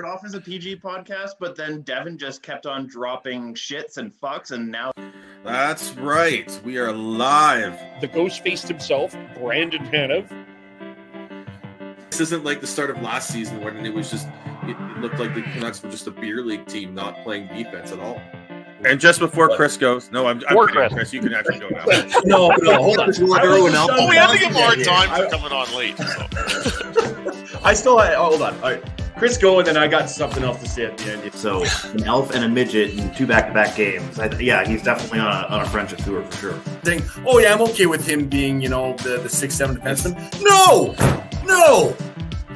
started off as a PG podcast, but then Devin just kept on dropping shits and fucks, and now... That's right. We are live. The ghost faced himself, Brandon Tanev. This isn't like the start of last season when it was just, it looked like the Canucks were just a beer league team not playing defense at all. And just before Chris goes, no, I'm Chris, you can actually go now. No, hold on. We have to give more time for coming on late. So. I still had, hold on. All right. Chris go, and then I got something else to say at the end. So, an elf and a midget in 2 back-to-back games. Yeah, he's definitely on a friendship tour for sure. Saying, oh yeah, I'm okay with him being, the 6'7" defenseman. No!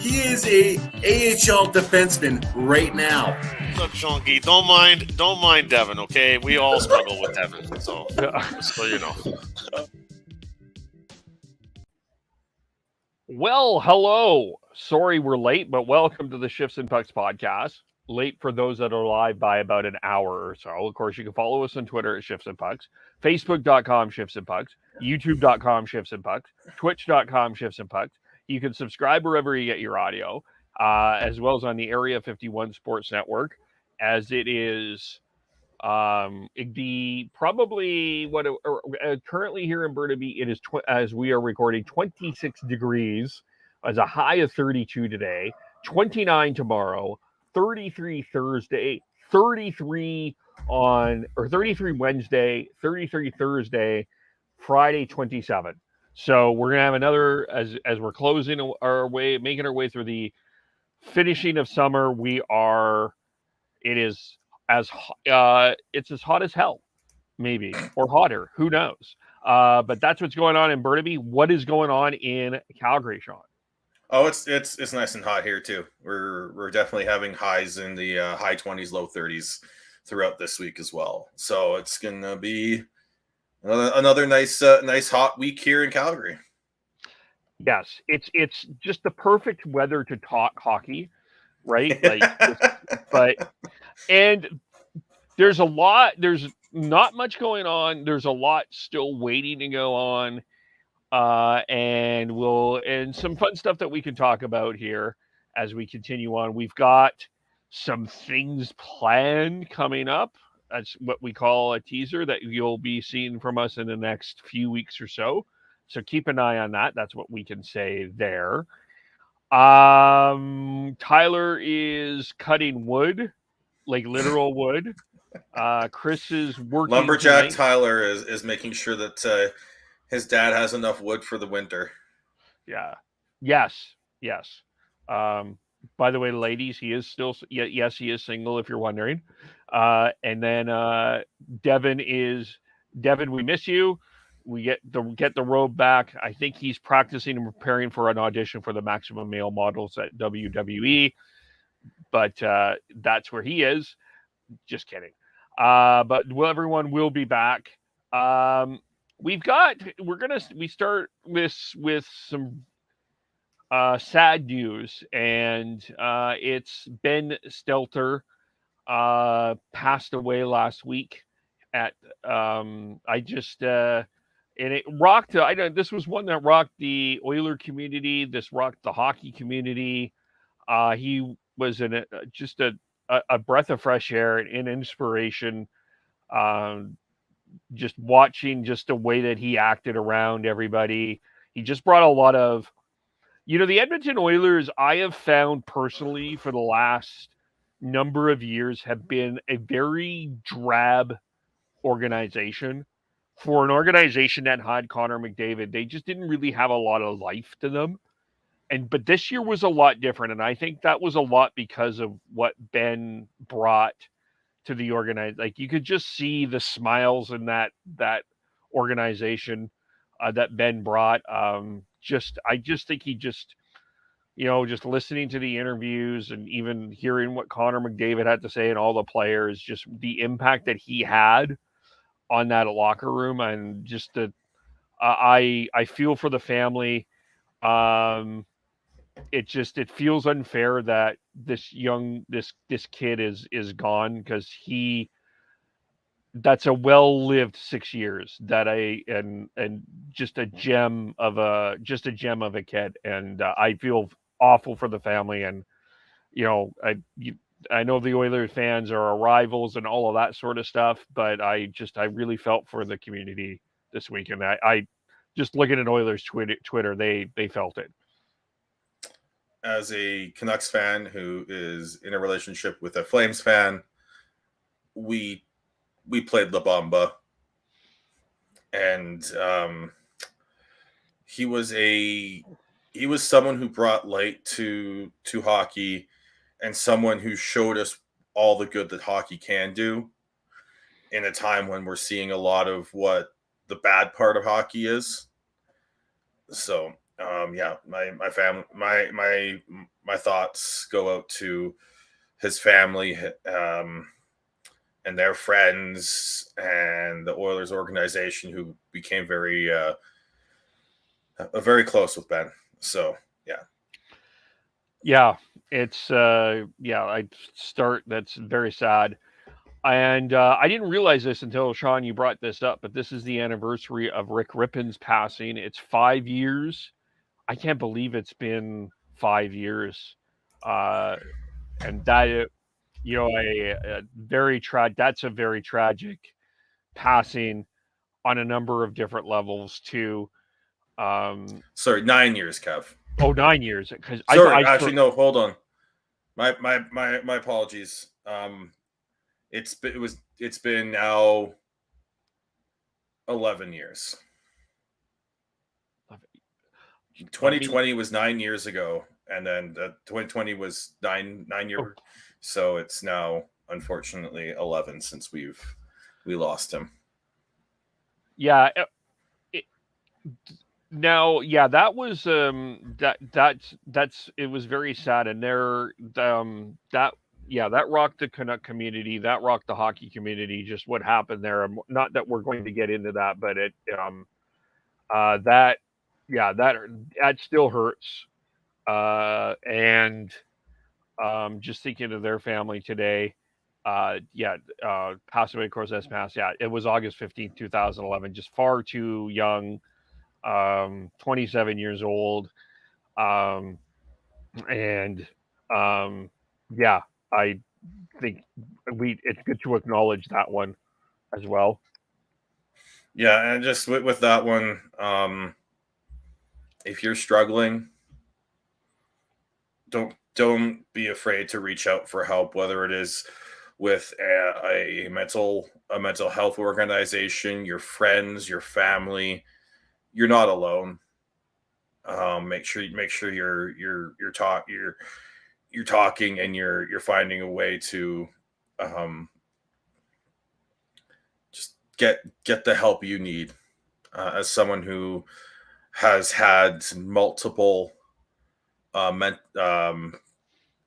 He is a AHL defenseman right now. Look, Shonky, don't mind Devin, okay? We all struggle with Devin, so you know. Well, hello. Sorry we're late, but welcome to the Shifts and Pucks podcast. Late for those that are live by about an hour or so. Of course, you can follow us on Twitter at Shifts and Pucks, Facebook.com Shifts and Pucks, YouTube.com Shifts and Pucks, Twitch.com Shifts and Pucks. You can subscribe wherever you get your audio, as well as on the Area 51 Sports Network, as it is currently here in Burnaby, it is, as we are recording, 26 degrees, as a high of 32 today, 29 tomorrow, 33 Thursday, 33 Wednesday, 33 Thursday, Friday 27. So we're gonna have another as we're closing making our way through the finishing of summer. It's as hot as hell, maybe, or hotter. Who knows? But that's what's going on in Burnaby. What is going on in Calgary, Sean? Oh, it's nice and hot here too. We're definitely having highs in the high 20s, low 30s throughout this week as well. So it's gonna be another nice hot week here in Calgary. Yes, it's just the perfect weather to talk hockey, right? And there's not much going on. There's a lot still waiting to go on. And some fun stuff that we can talk about here as we continue on. We've got some things planned coming up. That's what we call a teaser that you'll be seeing from us in the next few weeks or so. So keep an eye on that. That's what we can say there. Tyler is cutting wood, like literal wood. Chris is working. Lumberjack tonight. Tyler is making sure that his dad has enough wood for the winter. Yeah. Yes. By the way, ladies, he is still, yes, he is single, if you're wondering. And then Devin, we miss you. We get the robe back. I think he's practicing and preparing for an audition for the Maximum Male Models at WWE. But that's where he is. Just kidding. But everyone will be back. We start with some sad news, and it's Ben Stelter passed away last week at and it rocked. This was one that rocked the Oiler community. This rocked the hockey community. He was just a breath of fresh air and an inspiration. Just watching just the way that he acted around everybody. He just brought a lot of, the Edmonton Oilers, I have found personally for the last number of years have been a very drab organization. For an organization that had Connor McDavid, they just didn't really have a lot of life to them. But this year was a lot different. And I think that was a lot because of what Ben brought to the organization. Like, you could just see the smiles in that organization that Ben brought. I just think he just listening to the interviews and even hearing what Connor McDavid had to say and all the players, just the impact that he had on that locker room, and just I feel for the family. It feels unfair that this kid is gone, because that's a well-lived 6 years and just a gem of a kid. And I feel awful for the family, and I know the Oilers fans are our rivals and all of that sort of stuff, but I really felt for the community this weekend. I just looking at Oilers Twitter, they felt it. As a Canucks fan who is in a relationship with a Flames fan, we played La Bamba, and he was someone who brought light to hockey, and someone who showed us all the good that hockey can do in a time when we're seeing a lot of what the bad part of hockey is. So my family, my thoughts go out to his family, and their friends, and the Oilers organization, who became very close with Ben. So it's that's very sad. And I didn't realize this until, Sean, you brought this up, but this is the anniversary of Rick Rippon's passing. It's 5 years. I can't believe it's been 5 years. And that, that's a very tragic passing on a number of different levels too. Sorry, 9 years, Kev. Oh, 9 years. Because no, hold on. My apologies. It's been now 11 years. 2020 was 9 years ago, and then 2020 was nine years. Oh. So it's now, unfortunately, 11 since we lost him. Yeah. That was it was very sad, and that rocked the Canuck community, that rocked the hockey community, just what happened there. Not that we're going to get into that, but that still hurts. And just thinking of their family today, passed away, of course, that's passed. Yeah, it was August 15th, 2011, just far too young, 27 years old. I think it's good to acknowledge that one as well. Yeah, and just with that one, if you're struggling, don't be afraid to reach out for help, whether it is with a mental health organization, your friends, your family. You're not alone. Make sure you're talking, and you're finding a way to just get the help you need. As someone who has had multiple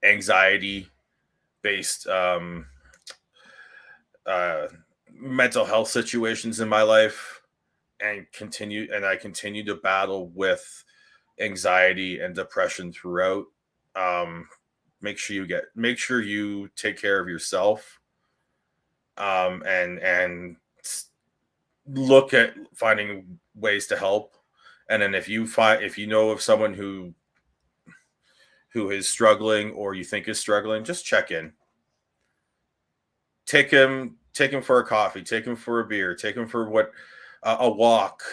anxiety based mental health situations in my life, and I continue to battle with anxiety and depression throughout. Make sure you take care of yourself, and look at finding ways to help. And then if you know of someone who is struggling, or you think is struggling, just check in. Take him for a coffee, take him for a beer, take him for a walk,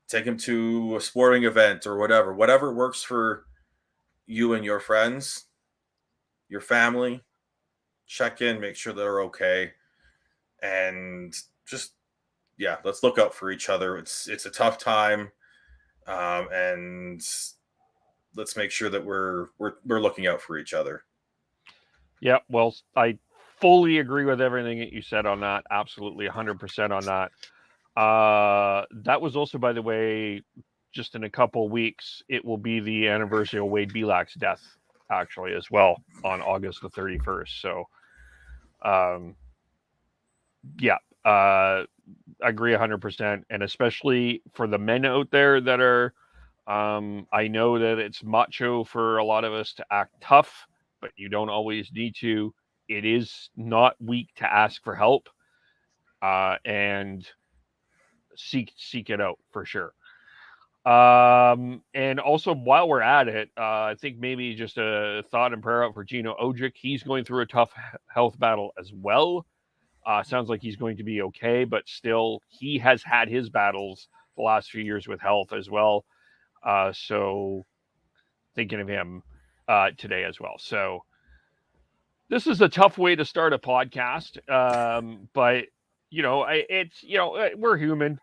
take him to a sporting event, or whatever works for you and your friends, your family. Check in, make sure they're okay, and just let's look out for each other. It's a tough time, and let's make sure that we're looking out for each other. Yeah, well, I fully agree with everything that you said on that. Absolutely, 100% on that. That was also, by the way, just in a couple of weeks, it will be the anniversary of Wade Belak's death, actually, as well, on August the 31st. So, I agree 100%. And especially for the men out there that are, I know that it's macho for a lot of us to act tough, but you don't always need to. It is not weak to ask for help, and seek it out for sure. And also, while we're at it, I think maybe just a thought and prayer out for Gino Ojic. He's going through a tough health battle as well. Sounds like he's going to be okay, but still, he has had his battles the last few years with health as well. So thinking of him today as well. So this is a tough way to start a podcast, but we're human.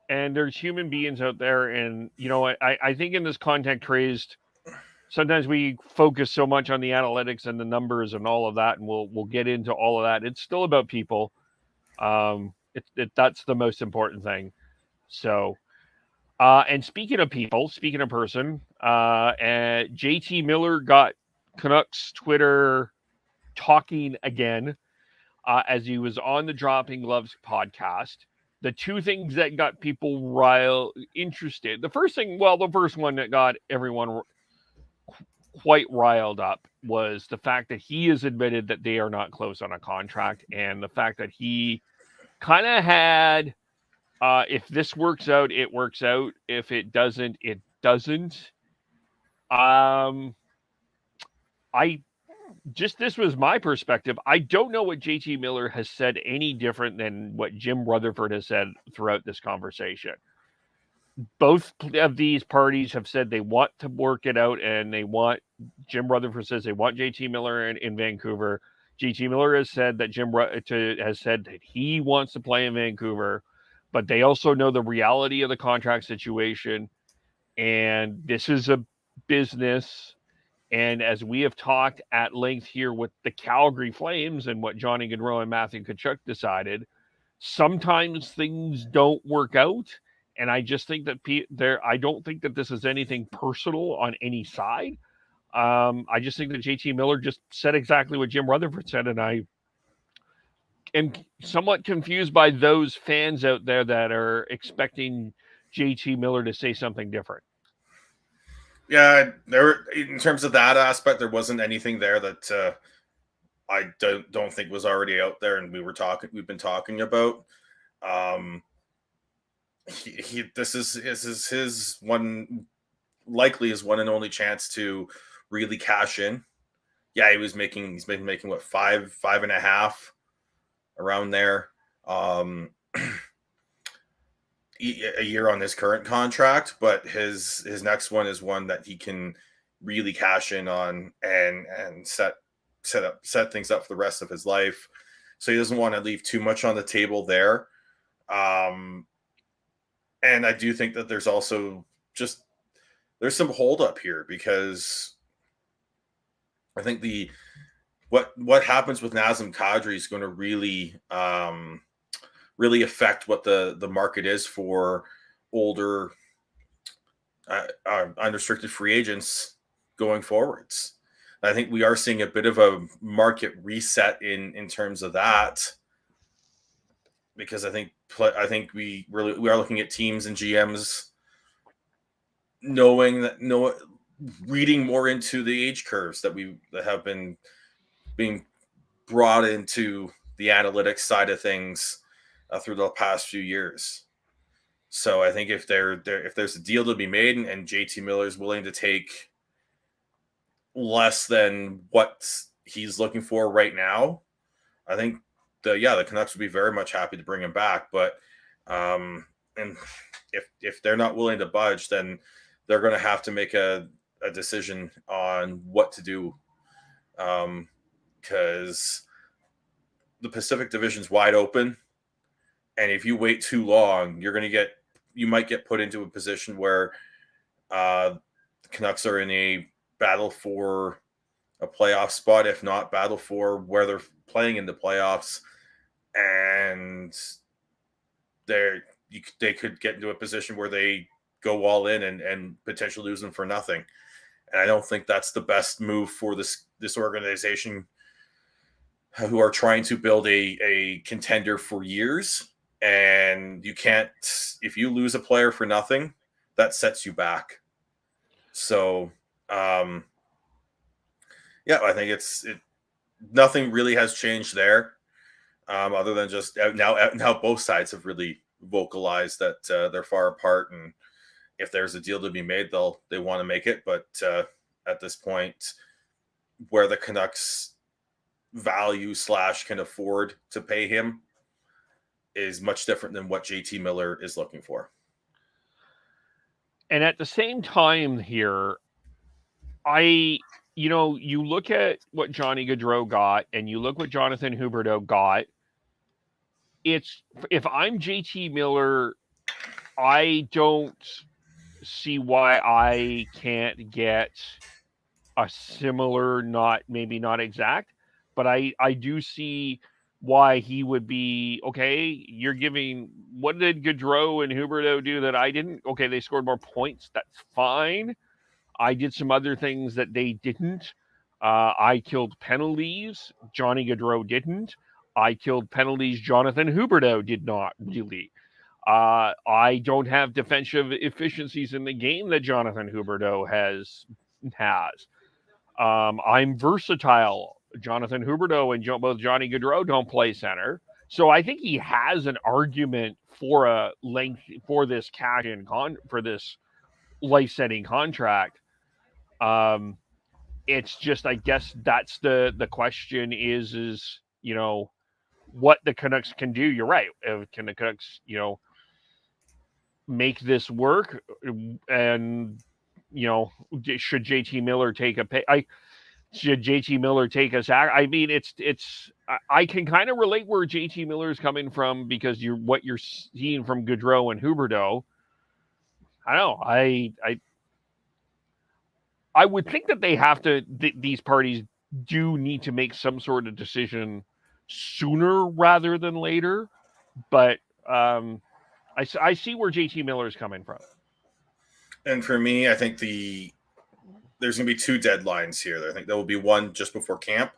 And there's human beings out there. And, I think in this contact traced, sometimes we focus so much on the analytics and the numbers and all of that, and we'll get into all of that. It's still about people. That's the most important thing. So, and speaking of people, speaking of person, JT Miller got Canucks Twitter talking again as he was on the Dropping Gloves podcast. The two things that got people interested. The first one that got everyone quite riled up was the fact that he has admitted that they are not close on a contract, and the fact that he kind of had, if this works out, it works out. If it doesn't, it doesn't. This was my perspective. I don't know what JT Miller has said any different than what Jim Rutherford has said throughout this conversation. Both of these parties have said they want to work it out, and Jim Rutherford says they want JT Miller in Vancouver. JT Miller has said that has said that he wants to play in Vancouver, but they also know the reality of the contract situation, and this is a business. And as we have talked at length here with the Calgary Flames and what Johnny Gaudreau and Matthew Tkachuk decided, sometimes things don't work out. And I just think that I don't think that this is anything personal on any side. I just think that JT Miller just said exactly what Jim Rutherford said. And I am somewhat confused by those fans out there that are expecting JT Miller to say something different. Yeah, in terms of that aspect, there wasn't anything there that I don't think was already out there, and we've been talking about. This is his one and only chance to really cash in. Yeah, he's been making what, 5.5 around there. A year on his current contract, but his next one is one that he can really cash in on and set things up for the rest of his life. So he doesn't want to leave too much on the table there. And I do think that there's also there's some hold up here, because I think what happens with Nazem Kadri is going to really affect what the market is for older unrestricted free agents going forwards. I think we are seeing a bit of a market reset in terms of that, because I think we are looking at teams and GMs reading more into the age curves that have been being brought into the analytics side of things through the past few years. So I think if there's a deal to be made and JT Miller is willing to take less than what he's looking for right now, I think the Canucks would be very much happy to bring him back. But and if they're not willing to budge, then they're going to have to make a decision on what to do, because the Pacific Division's wide open. And if you wait too long, you might get put into a position where the Canucks are in a battle for a playoff spot, if not battle for where they're playing in the playoffs, and they could get into a position where they go all in and potentially lose them for nothing. And I don't think that's the best move for this organization, who are trying to build a contender for years. And you can't, if you lose a player for nothing, that sets you back. So, I think nothing really has changed there, other than just now both sides have really vocalized that they're far apart, and if there's a deal to be made, they want to make it. But at this point, where the Canucks value / can afford to pay him is much different than what JT Miller is looking for. And at the same time here, you look at what Johnny Gaudreau got and you look what Jonathan Huberdeau got. If I'm JT Miller, I don't see why I can't get a similar, maybe not exact, but I do see why he would be okay. You're giving, what did Gaudreau and Huberdeau do that I didn't? Okay, they scored more points. That's fine. I did some other things that they didn't. I killed penalties. Johnny Gaudreau didn't. I killed penalties. Jonathan Huberdeau did not really. I don't have defensive efficiencies in the game that Jonathan Huberdeau has. I'm versatile. Jonathan Huberdeau and both Johnny Gaudreau don't play center. So I think he has an argument for a length for this cash in for this life-setting contract. It's just, I guess that's the question is what the Canucks can do. You're right. Can the Canucks, make this work? And, should JT Miller take a pay? Should JT Miller take a sack? I mean, I can kind of relate where JT Miller is coming from because what you're seeing from Gaudreau and Huberdeau. I don't know. I would think that they have to. These parties do need to make some sort of decision sooner rather than later. But I see where JT Miller is coming from. And for me, I think there's going to be 2 deadlines here. I think there will be one just before camp,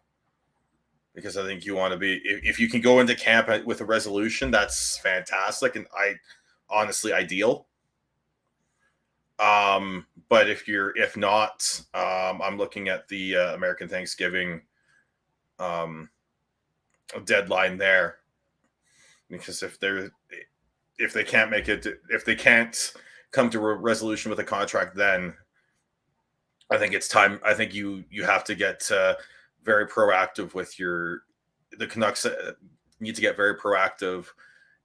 because I think you want to be, if you can go into camp with a resolution, that's fantastic. And honestly, ideal. But if not, I'm looking at the American Thanksgiving deadline there, because if they can't make it, if they can't come to a resolution with a contract, then I think it's time. I think you have to get very proactive with the Canucks need to get very proactive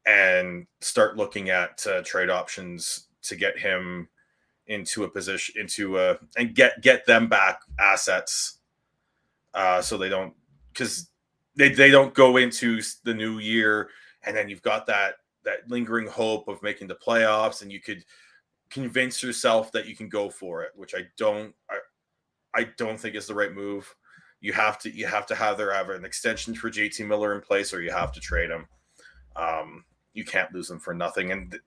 and start looking at trade options to get him into a position and get them back assets, so they don't, because they don't go into the new year and then you've got that lingering hope of making the playoffs, and you could convince yourself that you can go for it, which I don't think is the right move. You have to either have an extension for JT Miller in place, or you have to trade him. You can't lose him for nothing. And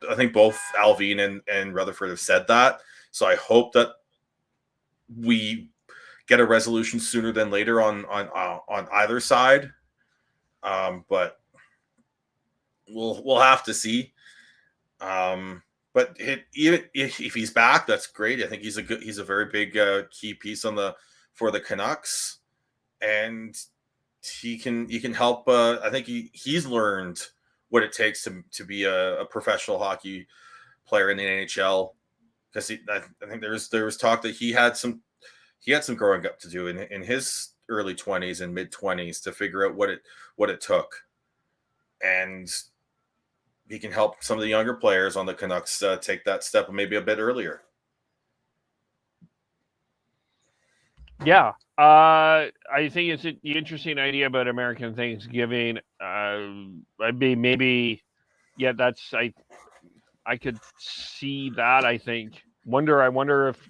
I think both Alvin and Rutherford have said that. So I hope that we get a resolution sooner than later on either side. But we'll have to see. But even if he's back, that's great. I think he's a very big key piece for the Canucks, and he can help. I think he's learned what it takes to be a professional hockey player in the NHL, because I think there was talk that he had some growing up to do in his early 20s and mid 20s to figure out what it took, and he can help some of the younger players on the Canucks take that step maybe a bit earlier. Yeah. I think it's an interesting idea about American Thanksgiving. Maybe, yeah, that's, I could see that. I wonder if,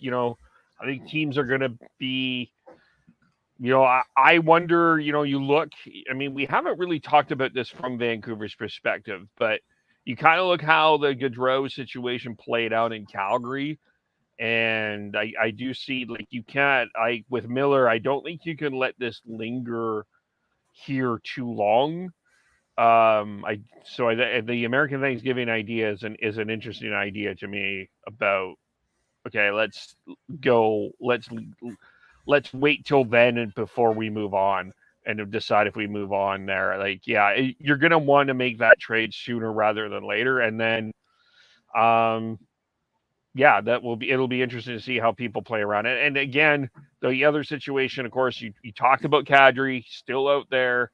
I think teams are going to be, I wonder, you look, I mean, we haven't really talked about this from Vancouver's perspective, but you kind of look how the Gaudreau situation played out in Calgary. And I do see, like, with Miller, I don't think you can let this linger here too long. The American Thanksgiving idea is an interesting idea to me about, okay, let's wait till then and before we move on and decide if we move on there. Like, yeah, you're going to want to make that trade sooner rather than later. And then, yeah, it'll be interesting to see how people play around it. And again, the other situation, of course, you talked about Kadri, still out there,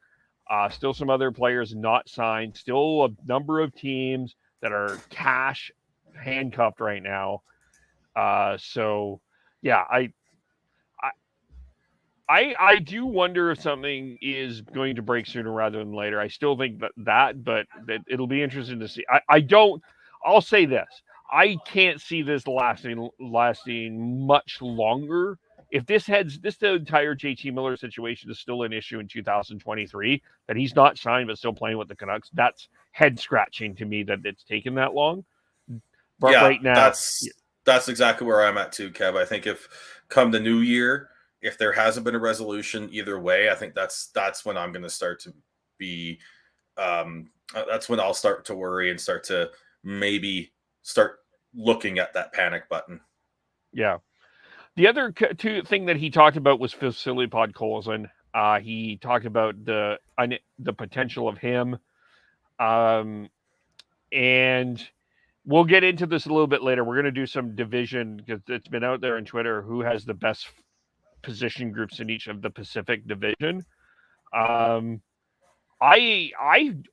still some other players not signed, still a number of teams that are cash handcuffed right now. So yeah, I do wonder if something is going to break sooner rather than later. I still think but it'll be interesting to see. I'll say this. I can't see this lasting much longer. If the entire JT Miller situation is still an issue in 2023, that he's not signed but still playing with the Canucks, that's head scratching to me that it's taken that long. But yeah, right now, that's exactly where I'm at too, Kev. I think if come the new year, if there hasn't been a resolution either way, I think that's when I'm going to start to be. That's when I'll start to worry and start to maybe start looking at that panic button. Yeah. The other thing that he talked about was Vasily Podkolzin. He talked about the potential of him, and we'll get into this a little bit later. We're going to do some division because it's been out there on Twitter who has the best position groups in each of the Pacific Division. I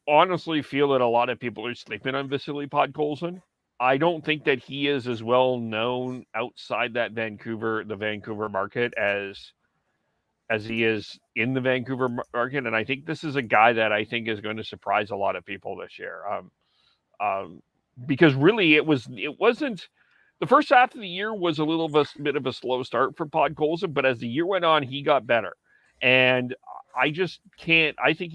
honestly feel that a lot of people are sleeping on Vasily Podkolzin. I don't think that he is as well known outside the Vancouver market as he is in the Vancouver market, and I think this is a guy that I think is going to surprise a lot of people this year. Because really, it wasn't the first half of the year was a little bit of a slow start for Podkolzin, but as the year went on, he got better, and I just can't. I think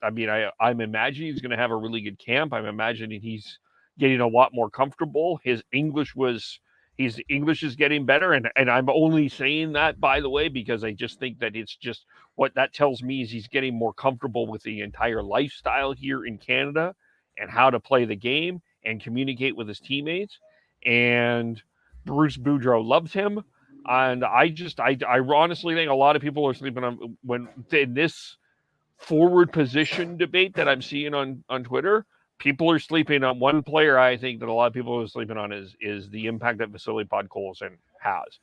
I'm imagining he's going to have a really good camp. I'm imagining he's getting a lot more comfortable. His English is getting better, and I'm only saying that, by the way, because I just think that it's just what that tells me is he's getting more comfortable with the entire lifestyle here in Canada and how to play the game and communicate with his teammates. And Bruce Boudreau loves him. And I honestly think a lot of people are sleeping on when in this forward position debate that I'm seeing on Twitter. People are sleeping on one player. I think that a lot of people are sleeping on is the impact that Vasily Podkolzin has.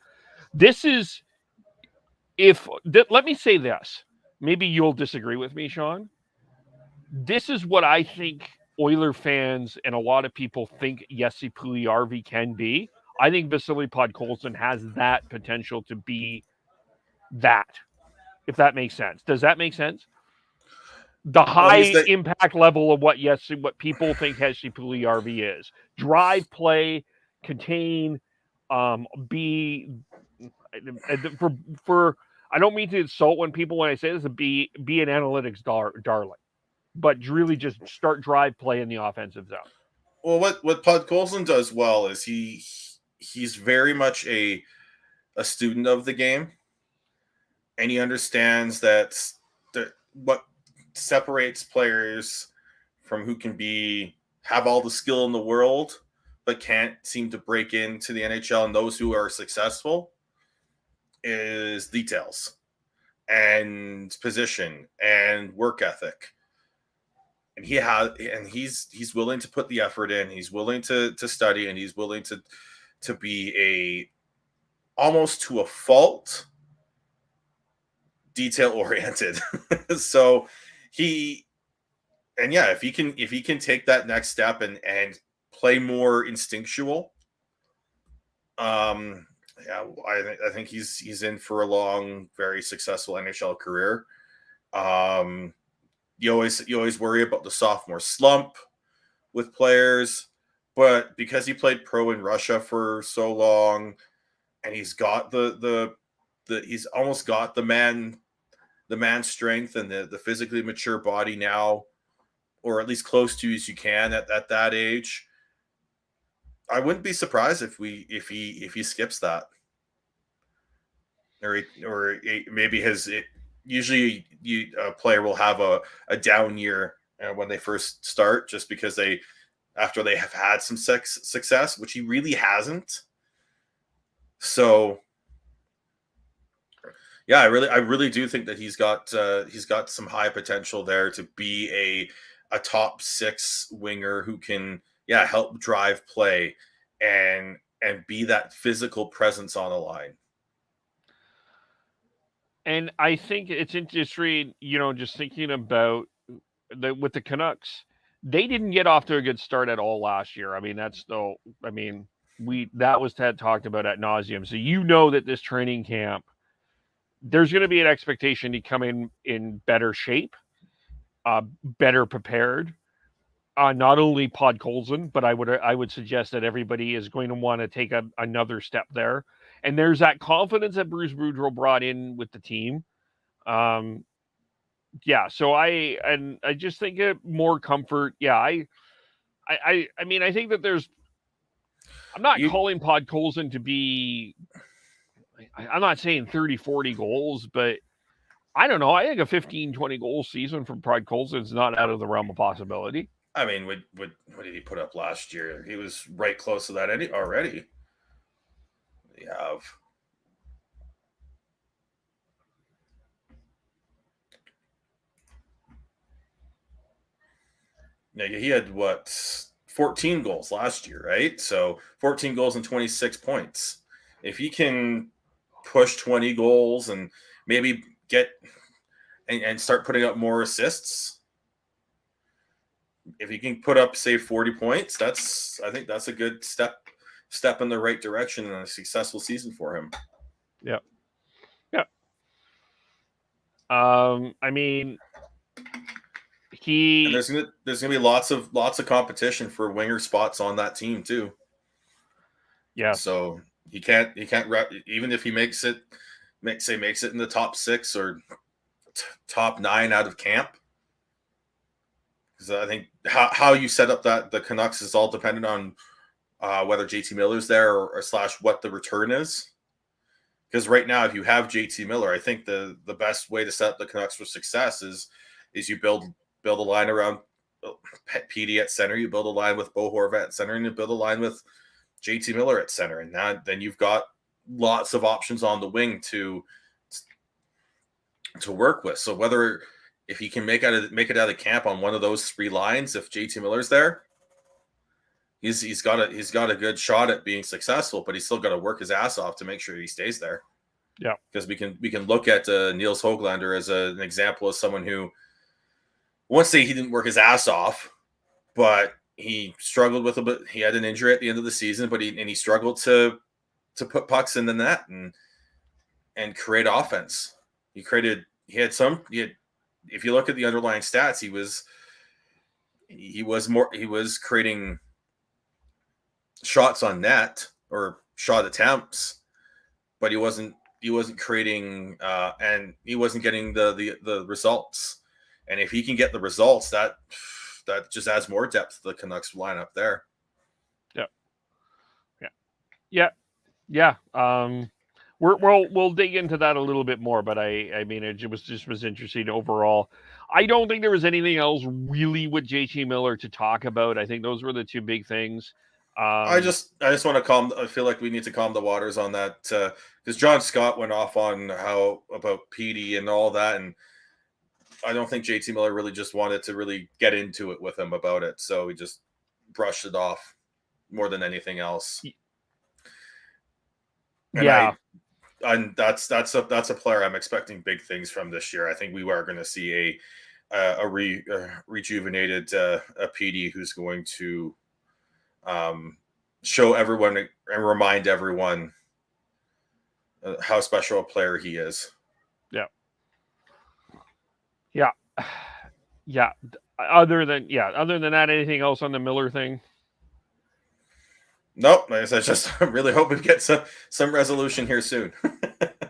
Let me say this. Maybe you'll disagree with me, Sean. This is what I think Oiler fans and a lot of people think Jesse Puljujarvi can be. I think Vasily Podkolzin has that potential to be that, if that makes sense. Does that make sense? The high impact level of what people think Jesse Puljujarvi is. Drive, play, contain, be for I don't mean to insult when I say this, be an analytics darling, but really just start drive play in the offensive zone. Well, what Podkolzin does well is he's very much a student of the game, and he understands that what separates players from who can have all the skill in the world but can't seem to break into the NHL, and those who are successful is details and position and work ethic. And he's willing to put the effort in. He's willing to study, and he's willing to be almost to a fault detail oriented. So if he can take that next step and play more instinctual, I think he's in for a long, very successful NHL career. You always worry about the sophomore slump with players, but because he played pro in Russia for so long, and he's got he's almost got the man strength and the physically mature body now, or at least close to as you can at that age. I wouldn't be surprised if he skips that, or maybe usually a player will have a down year when they first start, just because after they have had some success, which he really hasn't. So yeah, I really do think that he's got some high potential there to be a top six winger who can help drive play and and be that physical presence on the line. And I think it's interesting, just thinking about with the Canucks, they didn't get off to a good start at all last year. I mean, that was talked about ad nauseum. So that this training camp, there's going to be an expectation to come in better shape, better prepared. Not only Podkolzin, but I would suggest that everybody is going to want to take another step there. And there's that confidence that Bruce Boudreau brought in with the team. So I just think more comfort. Yeah, I think that I'm not calling Podkolzin to be, I'm not saying 30, 40 goals, but I don't know. I think a 15, 20 goal season from Podkolzin is not out of the realm of possibility. I mean, what did he put up last year? He was right close to that already. We have. Yeah, he had 14 goals last year, right? So 14 goals and 26 points. If he can push 20 goals and maybe get and start putting up more assists, if he can put up, say, 40 points, I think that's a good step in the right direction and a successful season for him. Yeah. I mean, and there's gonna be lots of competition for winger spots on that team too. Yeah. So he can't even if he makes it in the top 6 or top 9 out of camp. Because I think how you set up the Canucks is all dependent on whether JT Miller's there or / what the return is. Because right now, if you have JT Miller, I think the best way to set up the Canucks for success is you build a line around Petey at center, you build a line with Bo Horvat at center, and you build a line with JT Miller at center, and then you've got lots of options on the wing to work with. So if he can make it out of camp on one of those 3 lines, if JT Miller's there, he's got a good shot at being successful, but he's still got to work his ass off to make sure he stays there. Yeah, because we can look at Niels Höglander as an example of someone who, I won't say he didn't work his ass off, but he struggled with a bit. He had an injury at the end of the season, but he struggled to put pucks in the net and create offense. If you look at the underlying stats, he was creating shots on net or shot attempts, but he wasn't creating and he wasn't getting the results. And if he can get the results, that just adds more depth to the Canucks lineup there. Yeah. We'll dig into that a little bit more, but I mean, it was interesting overall. I don't think there was anything else really with JT Miller to talk about. I think those were the 2 big things. I just want to I feel like we need to calm the waters on that because John Scott went off on about Petey and all that, and I don't think JT Miller really just wanted to really get into it with him about it, so he just brushed it off more than anything else. And that's a player I'm expecting big things from this year. I think we are going to see a rejuvenated PD who's going to show everyone and remind everyone how special a player he is. Yeah. Other than that, anything else on the Miller thing? Nope. I really hope we get some resolution here soon.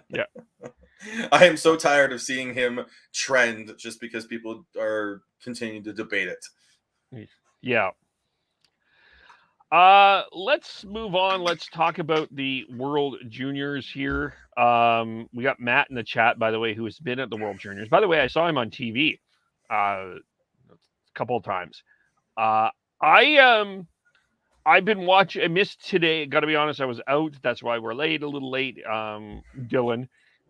Yeah. I am so tired of seeing him trend just because people are continuing to debate it. Yeah. Let's move on. Let's talk about the World Juniors here. We got Matt in the chat, by the way, who has been at the World Juniors. By the way, I saw him on TV a couple of times. I've been watching. I missed today. Got to be honest, I was out. That's why we're a little late. Dylan.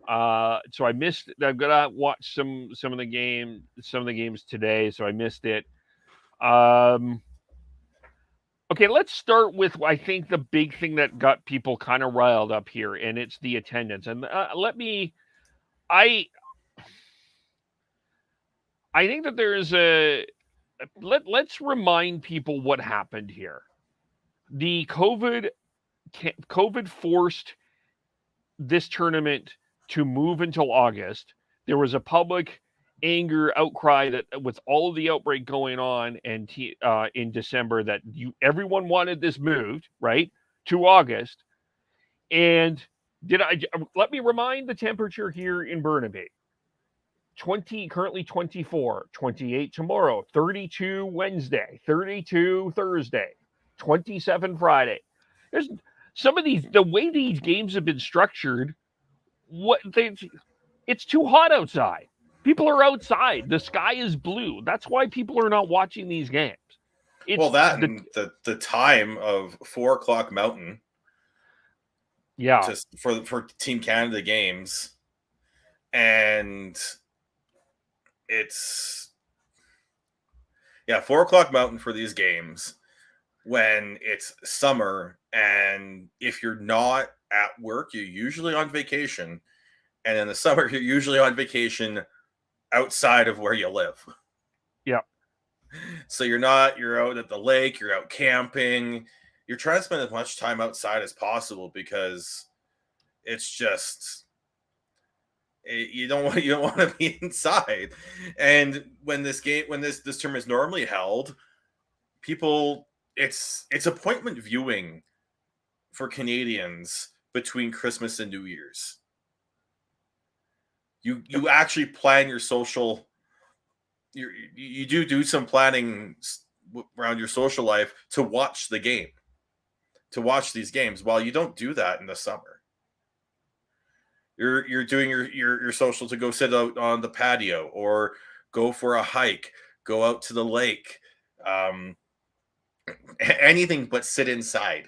So I missed. I've got to watch some of the games today. So I missed it. Okay, let's start with, I think, the big thing that got people kind of riled up here, and it's the attendance. And I think that there's let's remind people what happened here. The COVID forced this tournament to move until August. There was a public anger outcry that with all of the outbreak going on and in December that everyone wanted this moved right to August. And let me remind the temperature here in Burnaby. Currently 24, 28 tomorrow, 32 Wednesday, 32 Thursday, 27 Friday. There's some of the way these games have been structured, it's too hot outside. People are outside. The sky is blue. That's why people are not watching these games. And the time of 4:00 Mountain. Yeah. Just for Team Canada games. And it's 4:00 Mountain for these games when it's summer, and if you're not at work, you're usually on vacation, and in the summer you're usually on vacation outside of where you live. Yeah. So you're out at the lake, you're out camping, you're trying to spend as much time outside as possible because it's just you don't want to be inside. And when this term is normally held, people it's appointment viewing for Canadians between Christmas and New Year's. You actually plan your social. You do some planning around your social life to watch the game, to watch these games. While you don't do that in the summer, you're doing your social to go sit out on the patio or go for a hike, go out to the lake, anything but sit inside.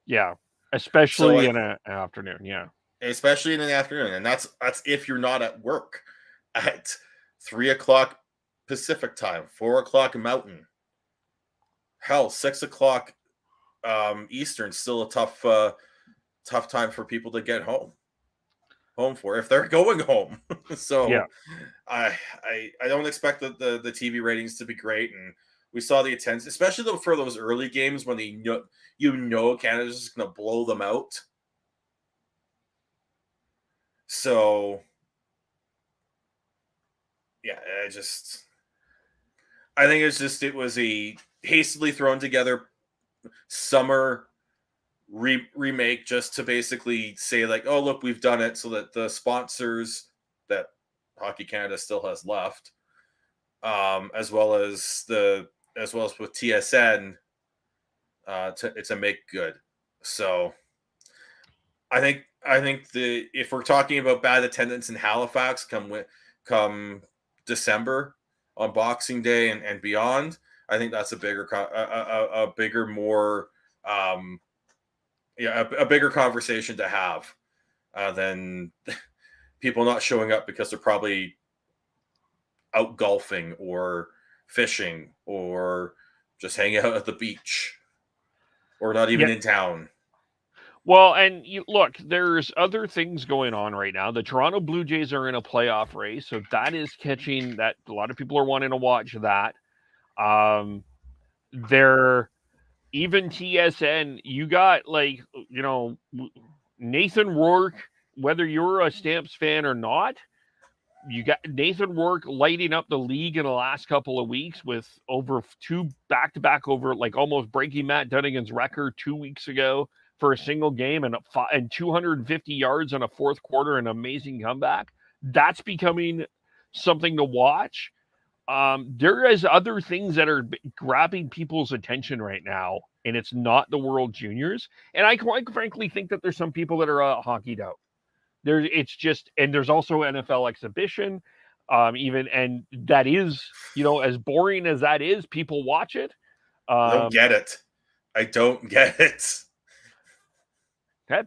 Yeah, especially in an afternoon. Yeah. Especially in the afternoon, and that's if you're not at work at 3:00 Pacific time, 4:00 Mountain. Hell, 6:00 Eastern still a tough time for people to get home for if they're going home. So yeah. I don't expect the TV ratings to be great, and we saw the attendance, especially for those early games when Canada's just going to blow them out. So, yeah, I think it was a hastily thrown together summer remake just to basically say like, oh, look, we've done it so that the sponsors that Hockey Canada still has left, as well as with TSN, it's a make good. So I think if we're talking about bad attendance in Halifax come December on Boxing Day and beyond, I think that's a bigger conversation to have than people not showing up because they're probably out golfing or fishing or just hanging out at the beach or not even in town. Well, and look, there's other things going on right now. The Toronto Blue Jays are in a playoff race, so that is catching that. A lot of people are wanting to watch that. Even TSN, you got Nathan Rourke, whether you're a Stamps fan or not, you got Nathan Rourke lighting up the league in the last couple of weeks with over 2 back-to-back over almost breaking Matt Dunnigan's record 2 weeks ago for a single game and 250 yards in a fourth quarter, an amazing comeback. That's becoming something to watch. There is other things that are grabbing people's attention right now, and it's not the World Juniors. And I quite frankly think that there's some people that are hockeyed out. There's also NFL exhibition, and that is, as boring as that is, people watch it. I don't get it.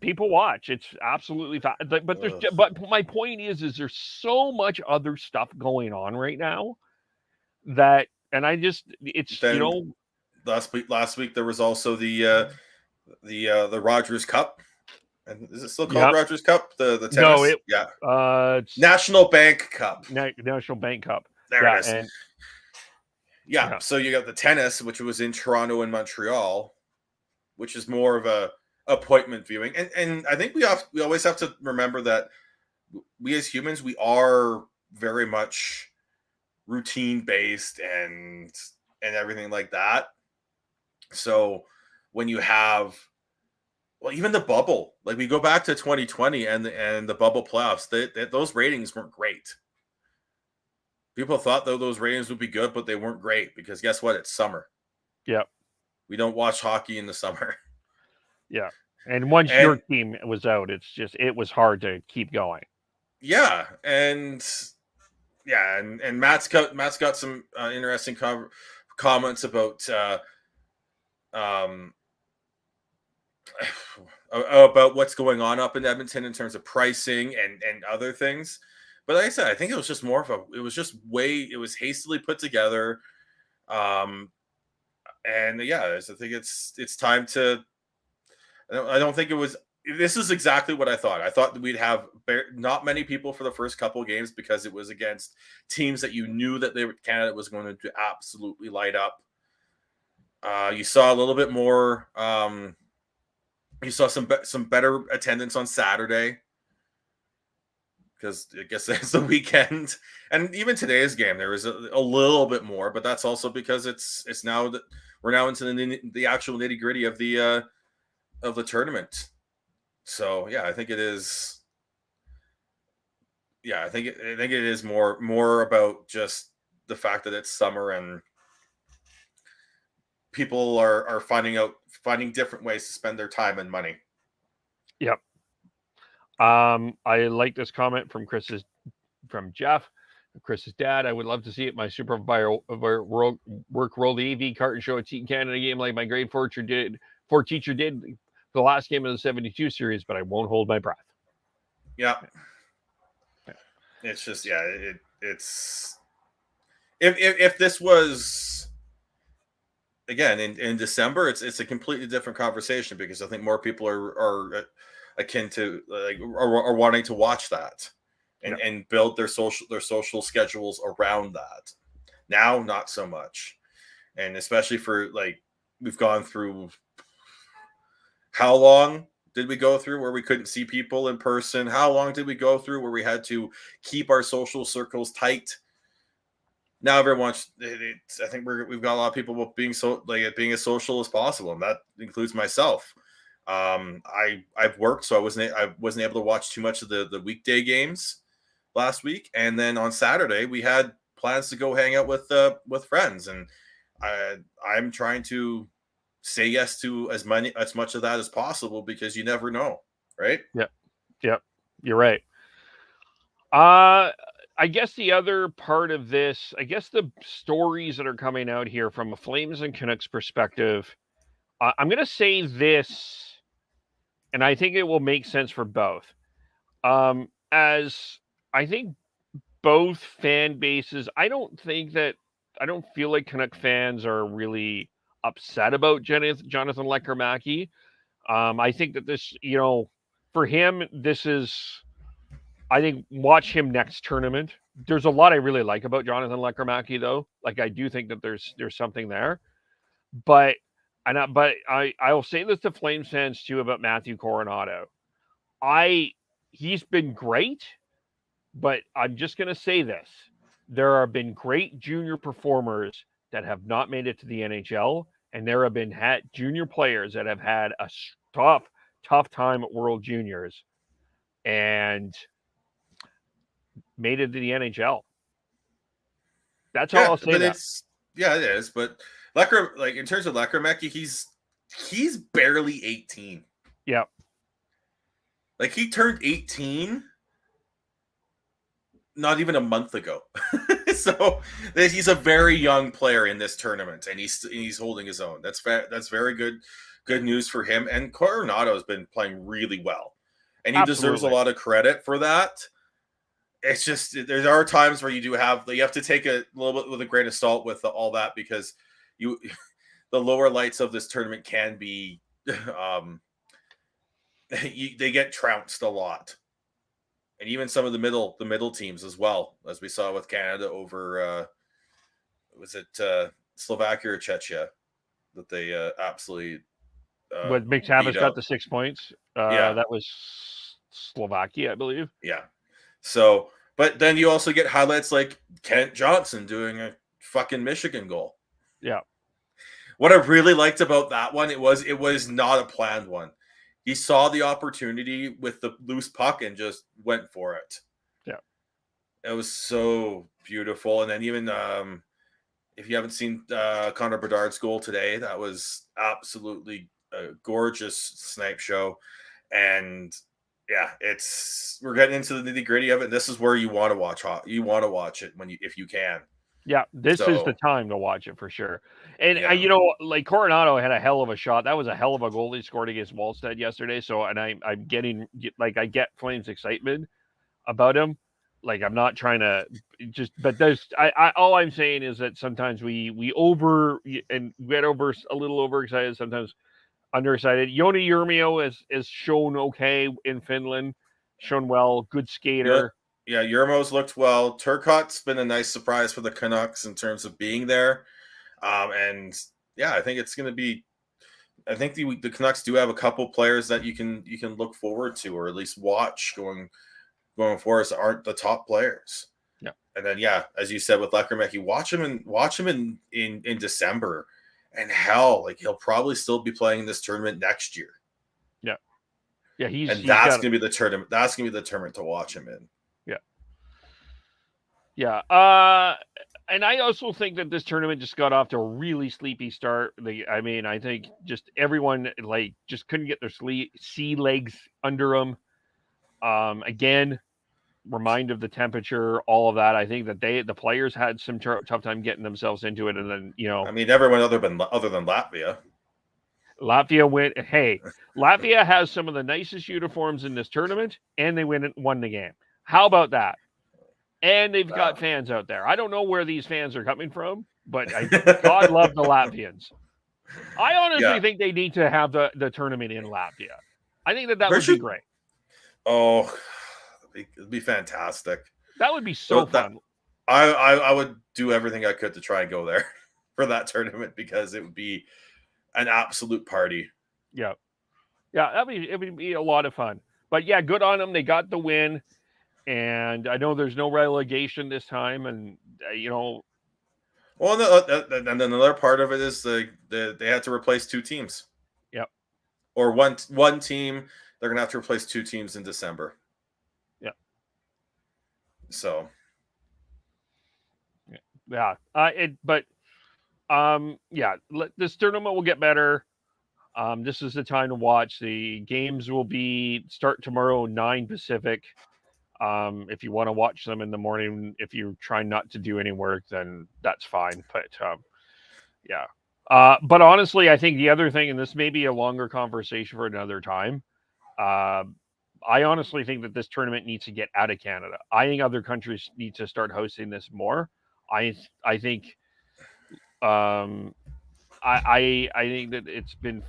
People watch. It's absolutely but my point is there's so much other stuff going on right now that, and last week there was also the Rogers Cup. And is it still called Rogers Cup? The tennis? No, it's National Bank Cup. National Bank Cup. There it is. And, so you got the tennis, which was in Toronto and Montreal, which is more of a appointment viewing. And I think we always have to remember that we as humans, we are very much routine based and everything like that. So when you have, well, even the bubble, like we go back to 2020 and the bubble playoffs, those ratings weren't great. People thought that those ratings would be good, but they weren't great because guess what? It's summer. Yep. We don't watch hockey in the summer. Yeah. And once your team was out, it was hard to keep going. Yeah. And Matt's got some interesting comments about about what's going on up in Edmonton in terms of pricing and other things. But like I said, I think it was just it was hastily put together. I think it's time to, I don't think it was, this is exactly what I thought. I thought that we'd have not many people for the first couple of games because it was against teams that you knew that Canada was going to absolutely light up. You saw a little bit more, you saw some better attendance on Saturday because I guess it's the weekend, and even today's game there was a little bit more, but that's also because it's now that we're now into the actual nitty gritty of the tournament. So I think it is. Yeah, I think it is more about just the fact that it's summer and people are finding different ways to spend their time and money. Yep. I like this comment from Jeff, Chris's dad. I would love to see it. My supervisor work roll the AV cart and show a Team Canada game like my grade 4 teacher did the last game of the 72 series, but I won't hold my breath. Yeah. It's just, it's if this was again in December, it's a completely different conversation because I think more people are akin to are wanting to watch that and build their social schedules around that. Now, not so much, and especially for we've gone through. How long did we go through where we couldn't see people in person? How long did we go through where we had to keep our social circles tight? Now everyone's. I think we've got a lot of people being being as social as possible, and that includes myself. I've worked, so I wasn't able to watch too much of the weekday games last week, and then on Saturday we had plans to go hang out with friends, and I'm trying to say yes to as much of that as possible because you never know, right? Yep, you're right. I guess the other part of this, I guess the stories that are coming out here from a Flames and Canucks perspective, I'm going to say this, and I think it will make sense for both. As I think both fan bases, I don't feel like Canuck fans are really upset about Jonathan Lecker-Mackey. I think that this, for him, this is, I think, watch him next tournament. There's a lot I really like about Jonathan Lecker-Mackey, though. I do think that there's something there, but I'll say this to Flames fans too about Matthew Coronado. He's been great, but I'm just going to say this: there have been great junior performers that have not made it to the NHL. And there have been junior players that have had a tough time at World Juniors and made it to the NHL. That's all I'll say. But it is. But Lecker, in terms of Lecker-Mackey, he's barely 18. Yeah. He turned 18 not even a month ago. So he's a very young player in this tournament, and he's holding his own. That's very good news for him. And Coronado has been playing really well, and he deserves a lot of credit for that. It's just there are times where you have to take a little bit with a grain of salt with all that because the lower lights of this tournament can be they get trounced a lot, and even some of the middle teams as well, as we saw with Canada over was it Slovakia or Czechia that they absolutely But beat McTavish got up. the 6 points. Yeah. That was Slovakia, I believe. Yeah. So, but then you also get highlights like Kent Johnson doing a fucking Michigan goal. Yeah. What I really liked about that one, it was not a planned one. He saw the opportunity with the loose puck and just went for it. Yeah. It was so beautiful. And then even if you haven't seen Connor Bedard's goal today, that was absolutely a gorgeous snipe show. And yeah, we're getting into the nitty-gritty of it. This is where you want to watch it if you can. Yeah, this is the time to watch it for sure. And Yeah. like Coronado had a hell of a shot. That was a hell of a goal he scored against Wallstead yesterday. So, and I'm getting like, I get Flames excitement about him. Like, I'm not trying to but there's all I'm saying is that sometimes we get a little overexcited, sometimes underexcited. Joni Jurmio is shown okay in Finland, shown well, good skater. Yeah, Jurmo's looked well. Turcotte's been a nice surprise for the Canucks in terms of being there. And yeah, I think it's going to be. I think the Canucks do have a couple players that you can look forward to, or at least watch going forward, that aren't the top players. Yeah, and then yeah, as you said with Lekkerimäki, watch him in December, and hell, like he'll probably still be playing in this tournament next year. Yeah, yeah, that's going to be the tournament. That's going to be the tournament to watch him in. Yeah. And I also think that this tournament just got off to a really sleepy start. I think just everyone just couldn't get their sea legs under them. Again, remind of the temperature, all of that. I think that the players had some tough time getting themselves into it. And then, I mean, everyone other than Latvia. Latvia went. Hey, Latvia has some of the nicest uniforms in this tournament, and they won the game. How about that? And they've got fans out there. I don't know where these fans are coming from, but God love the Latvians. I honestly think they need to have the tournament in Latvia. I think that would be great. Oh, it'd be fantastic. That would be so fun. I would do everything I could to try and go there for that tournament, because it would be an absolute party. Yeah. Yeah, it would be a lot of fun. But yeah, good on them. They got the win. And I know there's no relegation this time, and Well, and then another part of it is they had to replace two teams. Yep. Or one team. They're gonna have to replace two teams in December. Yeah. So. Yeah. This tournament will get better. This is the time to watch. The games will start tomorrow, 9 Pacific. If you want to watch them in the morning, if you're trying not to do any work, then that's fine. But yeah. But honestly, I think the other thing, and this may be a longer conversation for another time, I honestly think that this tournament needs to get out of Canada. I think other countries need to start hosting this more. I think I think that it's been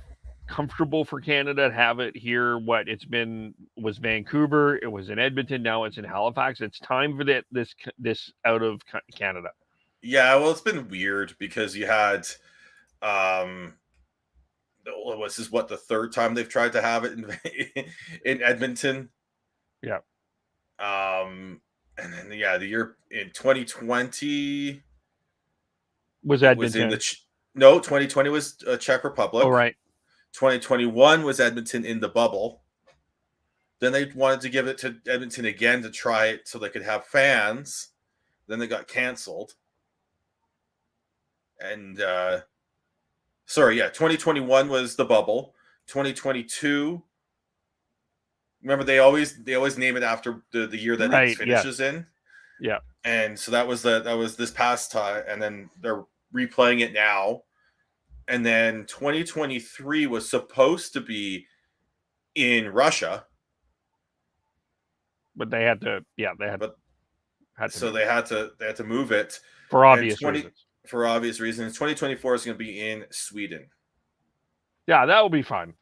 comfortable for Canada to have it here. Was Vancouver, it was in Edmonton, now it's in Halifax. It's time for this out of Canada. Yeah, well, it's been weird because you had this is the third time they've tried to have it in Edmonton. Yeah. And then the year in 2020 was Edmonton. 2020 was Czech Republic. Oh, right. 2021 was Edmonton in the bubble. Then they wanted to give it to Edmonton again to try it so they could have fans. Then they got canceled. And 2021 was the bubble. 2022. Remember, they always name it after the year that it finishes in. Yeah. And so that was this past time, and then they're replaying it now. And then 2023 was supposed to be in Russia, but they had to. Yeah, they had. So they had to move it for obvious reasons. for obvious reasons. 2024 is going to be in Sweden. Yeah, that will be fun.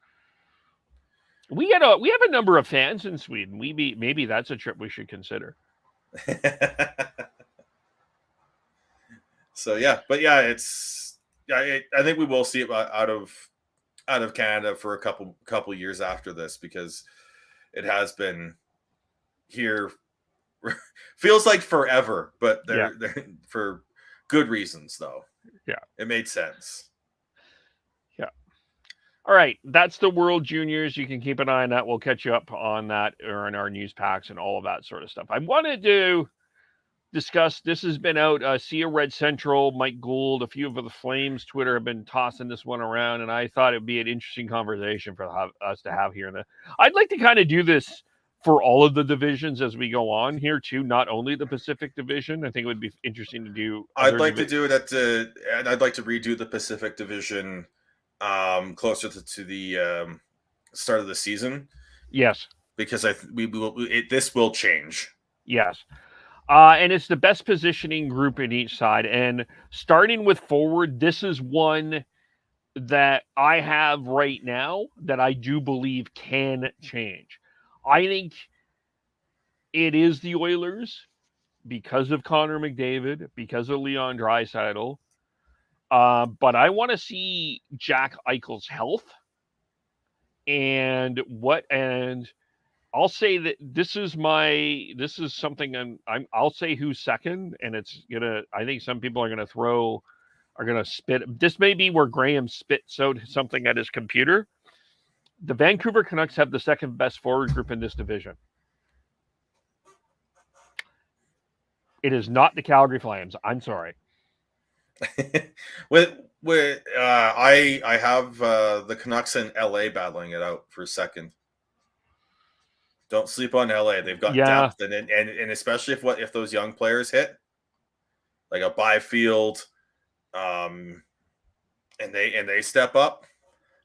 We have a number of fans in Sweden. Maybe that's a trip we should consider. So yeah, but yeah, I think we will see it out of Canada for a couple years after this, because it has been here feels like forever, but they're for good reasons though. Yeah, it made sense. Yeah. All right, that's the World Juniors. You can keep an eye on that. We'll catch you up on that or in our news packs and all of that sort of stuff. I wanted to discuss, this has been out, Sia Red Central, Mike Gould, a few of the Flames Twitter have been tossing this one around, and I thought it'd be an interesting conversation for us to have here. I'd like to kind of do this for all of the divisions as we go on here too, not only the Pacific Division. I think it would be interesting to do. I'd like to do it and I'd like to redo the Pacific Division closer to the start of the season. Yes, because this will change. Yes. And it's the best positioning group in each side. And starting with forward, this is one that I have right now that I do believe can change. I think it is the Oilers because of Connor McDavid, because of Leon Draisaitl. But I want to see Jack Eichel's health. And I'll say that this is something I'll say who's second, and I think some people are gonna spit. This may be where Graham spits out something at his computer. The Vancouver Canucks have the second best forward group in this division. It is not the Calgary Flames. I'm sorry. I have the Canucks in LA battling it out for second. Don't sleep on LA. They've got depth, and especially if those young players hit, like a Byfield, and they step up.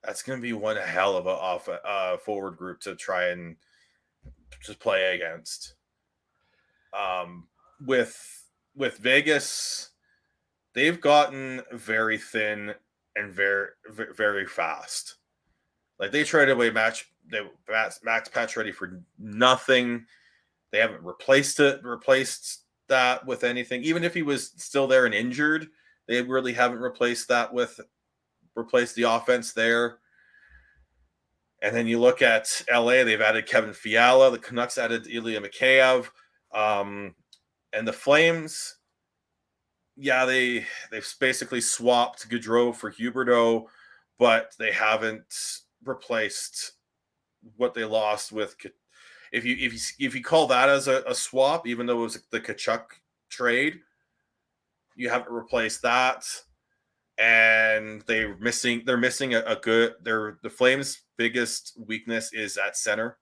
That's going to be one hell of a forward group to try and just play against. With Vegas, they've gotten very thin and very, very fast. Like they traded away Max Pacioretty for nothing. They haven't replaced that with anything. Even if he was still there and injured, they really haven't replaced the offense there. And then you look at LA, they've added Kevin Fiala. The Canucks added Ilya Mikheyev. And the Flames, they've basically swapped Gaudreau for Huberdeau, but they haven't replaced what they lost with. If you call that as a swap, even though it was the Tkachuk trade, you haven't replaced that, and they're missing a good. The Flames' biggest weakness is at center,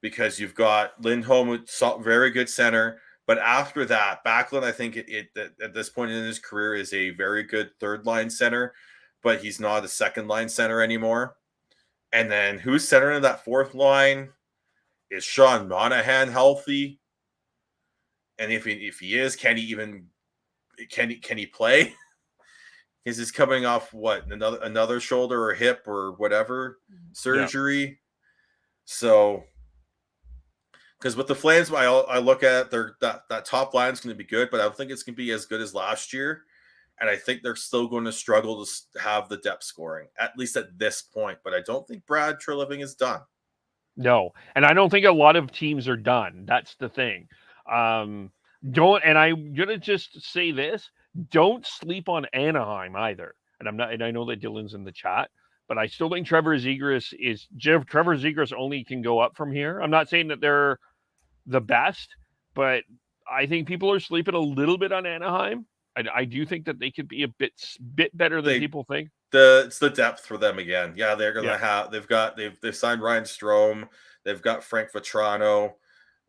because you've got Lindholm with very good center, but after that, Backlund, I think at this point in his career is a very good third line center, but he's not a second line center anymore. And then who's centering that fourth line? Is Sean Monahan healthy? And if he is, can he play? Because he's coming off another shoulder or hip or whatever surgery. Yeah. So, because with the Flames, I look at that top line is going to be good, but I don't think it's going to be as good as last year. And I think they're still going to struggle to have the depth scoring, at least at this point. But I don't think Brad Treliving is done. No, and I don't think a lot of teams are done. That's the thing. And I'm gonna just say this: don't sleep on Anaheim either. And I know that Dylan's in the chat, but I still think Trevor Zegras only can go up from here. I'm not saying that they're the best, but I think people are sleeping a little bit on Anaheim. I do think that they could be a bit better than people think. It's the depth for them again. Yeah, they're gonna have. They've signed Ryan Strome. They've got Frank Vatrano,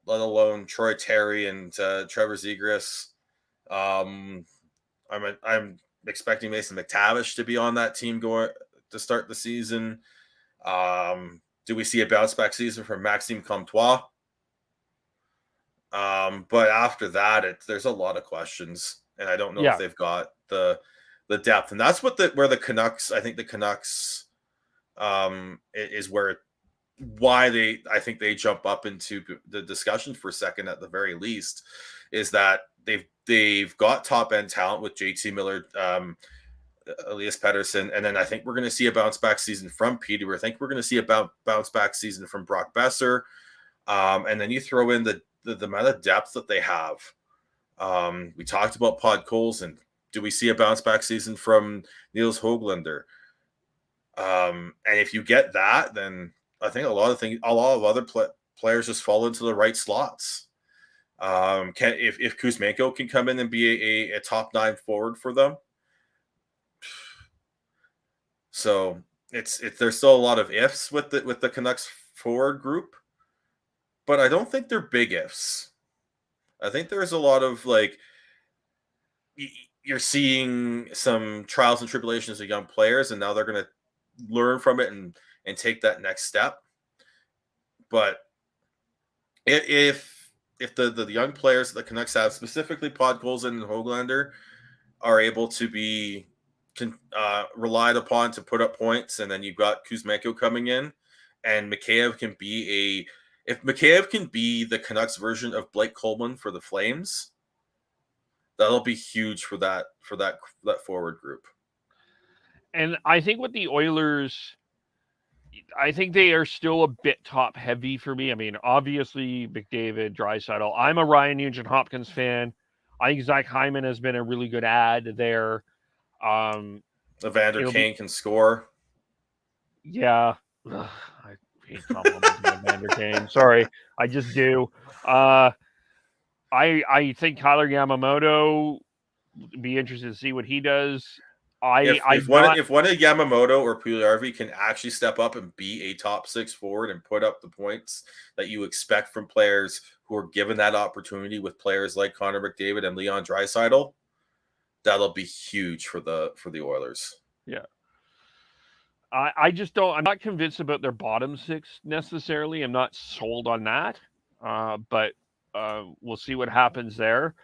let alone Troy Terry and Trevor Zegras. I'm expecting Mason McTavish to be on that team going to start the season. Do we see a bounce back season from Maxime Comtois? But after that, there's a lot of questions, and I don't know if Yeah. they've got the depth, and that's where the Canucks. I think the Canucks is where I think they jump up into the discussion for a second at the very least, is that they've got top end talent with JT Miller, Elias Pettersson, and then I think we're going to see a bounce back season from Peter. I think we're going to see a bounce back season from Brock Besser, and then you throw in the amount of depth that they have. We talked about Pod Coles, and do we see a bounce back season from Niels Höglander? And if you get that, then I think a lot of other players just fall into the right slots. If Kuzmenko can come in and be a top 9 forward for them, so there's still a lot of ifs with the Canucks forward group, but I don't think they're big ifs. I think there's a lot of you're seeing some trials and tribulations of young players, and now they're going to learn from it and take that next step. But if the young players that the Canucks have, specifically Podkolzin and Höglander, are able to be relied upon to put up points, and then you've got Kuzmenko coming in, and Mikheyev can be if Mikheyev can be the Canucks version of Blake Coleman for the Flames, that'll be huge for that forward group. And I think with the Oilers, I think they are still a bit top heavy for me. I mean, obviously McDavid, Draisaitl. I'm a Ryan Nugent-Hopkins fan. I think Zach Hyman has been a really good ad there. Evander Kane can score. Yeah. Ugh, I hate complimenting Evander Kane. Sorry, I just do. I think Tyler Yamamoto, be interested to see what he does. If one of Yamamoto or Puljujarvi can actually step up and be a top 6 forward and put up the points that you expect from players who are given that opportunity with players like Connor McDavid and Leon Draisaitl, that'll be huge for the Oilers. Yeah. I just don't. I'm not convinced about their bottom 6 necessarily. I'm not sold on that. But we'll see what happens there.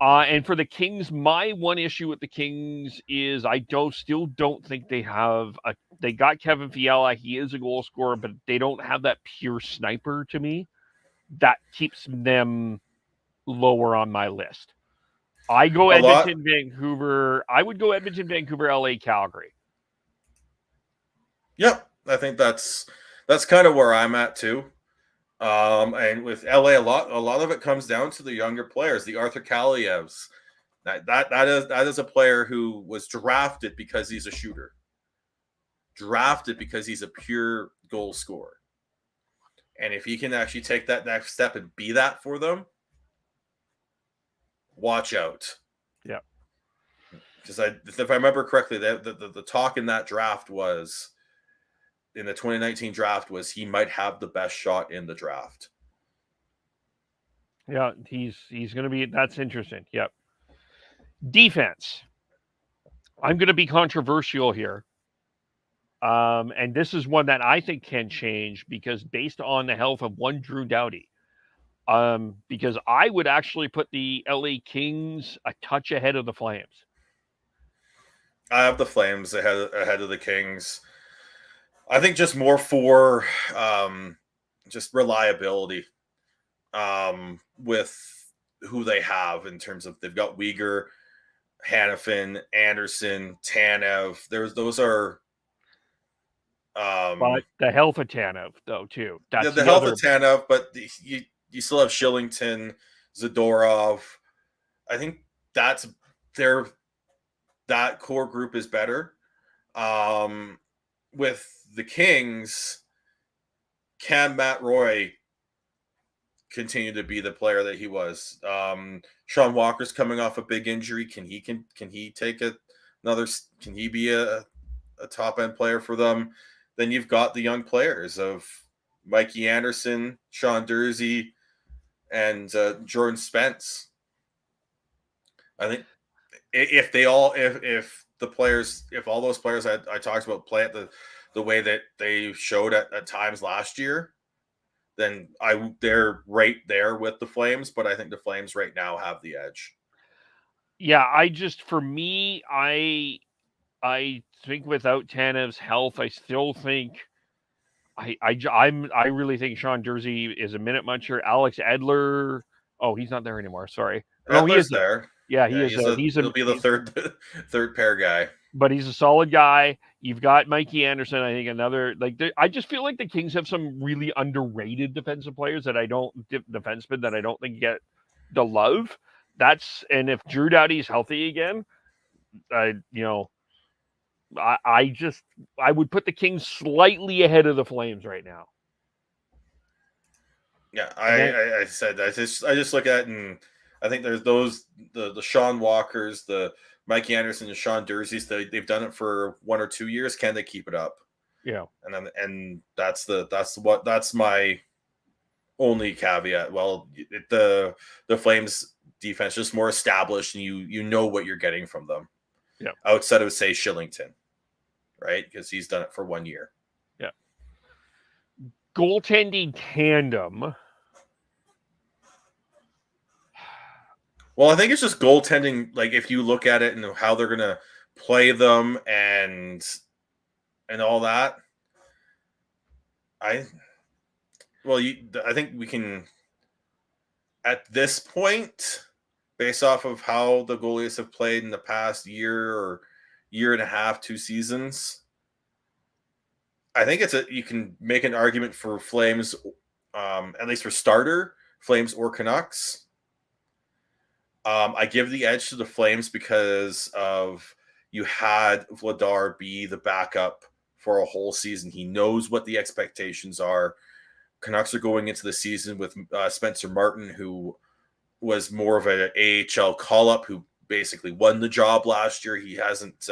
And for the Kings, my one issue with the Kings is I still don't think they have they got Kevin Fiala. He is a goal scorer, but they don't have that pure sniper to me. That keeps them lower on my list. I go Edmonton, Vancouver. I would go Edmonton, Vancouver, LA, Calgary. Yep. I think that's kind of where I'm at too. And with LA, a lot of it comes down to the younger players, the Arthur Kalievs. That is a player who was drafted because he's a shooter, drafted because he's a pure goal scorer. And if he can actually take that next step and be that for them, watch out. Yeah. Because if I remember correctly, the talk in that draft was, in the 2019 draft, was he might have the best shot in the draft. Yeah, he's going to be. That's interesting. Yep. Defense. I'm going to be controversial here. And this is one that I think can change because based on the health of one Drew Doughty. Because I would actually put the LA Kings a touch ahead of the Flames. I have the Flames ahead of the Kings. I think just more for just reliability with who they have in terms of they've got Uyghur, Hannafin, Anderson, Tanev. Those are. But the health of Tanev, though, too. That's the health of Tanev, but you still have Shillington, Zadorov. I think that core group is better. With the Kings, can Matt Roy continue to be the player that he was? Sean Walker's coming off a big injury. Can he take another? Can he be a top end player for them? Then you've got the young players of Mikey Anderson, Sean Dursey, and Jordan Spence. I think if all those players I talked about play at the way that they showed at times last year, then they're right there with the Flames, but I think the Flames right now have the edge. Yeah, for me, I think without Tanev's health, I still think I really think Sean Dursey is a minute muncher. Alex Edler, oh, he's not there anymore. Sorry. No, he Edler's is there. Yeah, he is. He'll be the third pair guy. But he's a solid guy. You've got Mikey Anderson. I think another I just feel like the Kings have some really underrated defensive players defensemen that I don't think get the love. And if Drew Doughty's healthy again, I would put the Kings slightly ahead of the Flames right now. Yeah, I just look at it and I think there's the Sean Walkers, the Mikey Anderson and Sean Durseys. They've done it for 1 or 2 years. Can they keep it up? Yeah, and that's my only caveat. Well, the Flames defense just more established, and you know what you're getting from them. Yeah, outside of say Shillington, right? Because he's done it for 1 year. Yeah, goaltending tandem. Well, I think it's just goaltending. Like if you look at it and how they're gonna play them and all that, I think we can at this point, based off of how the goalies have played in the past year or year and a half, 2 seasons. I think you can make an argument for Flames, at least for starter, Flames or Canucks. I give the edge to the Flames because of you had Vladar be the backup for a whole season. He knows what the expectations are. Canucks are going into the season with Spencer Martin, who was more of an AHL call-up, who basically won the job last year. He hasn't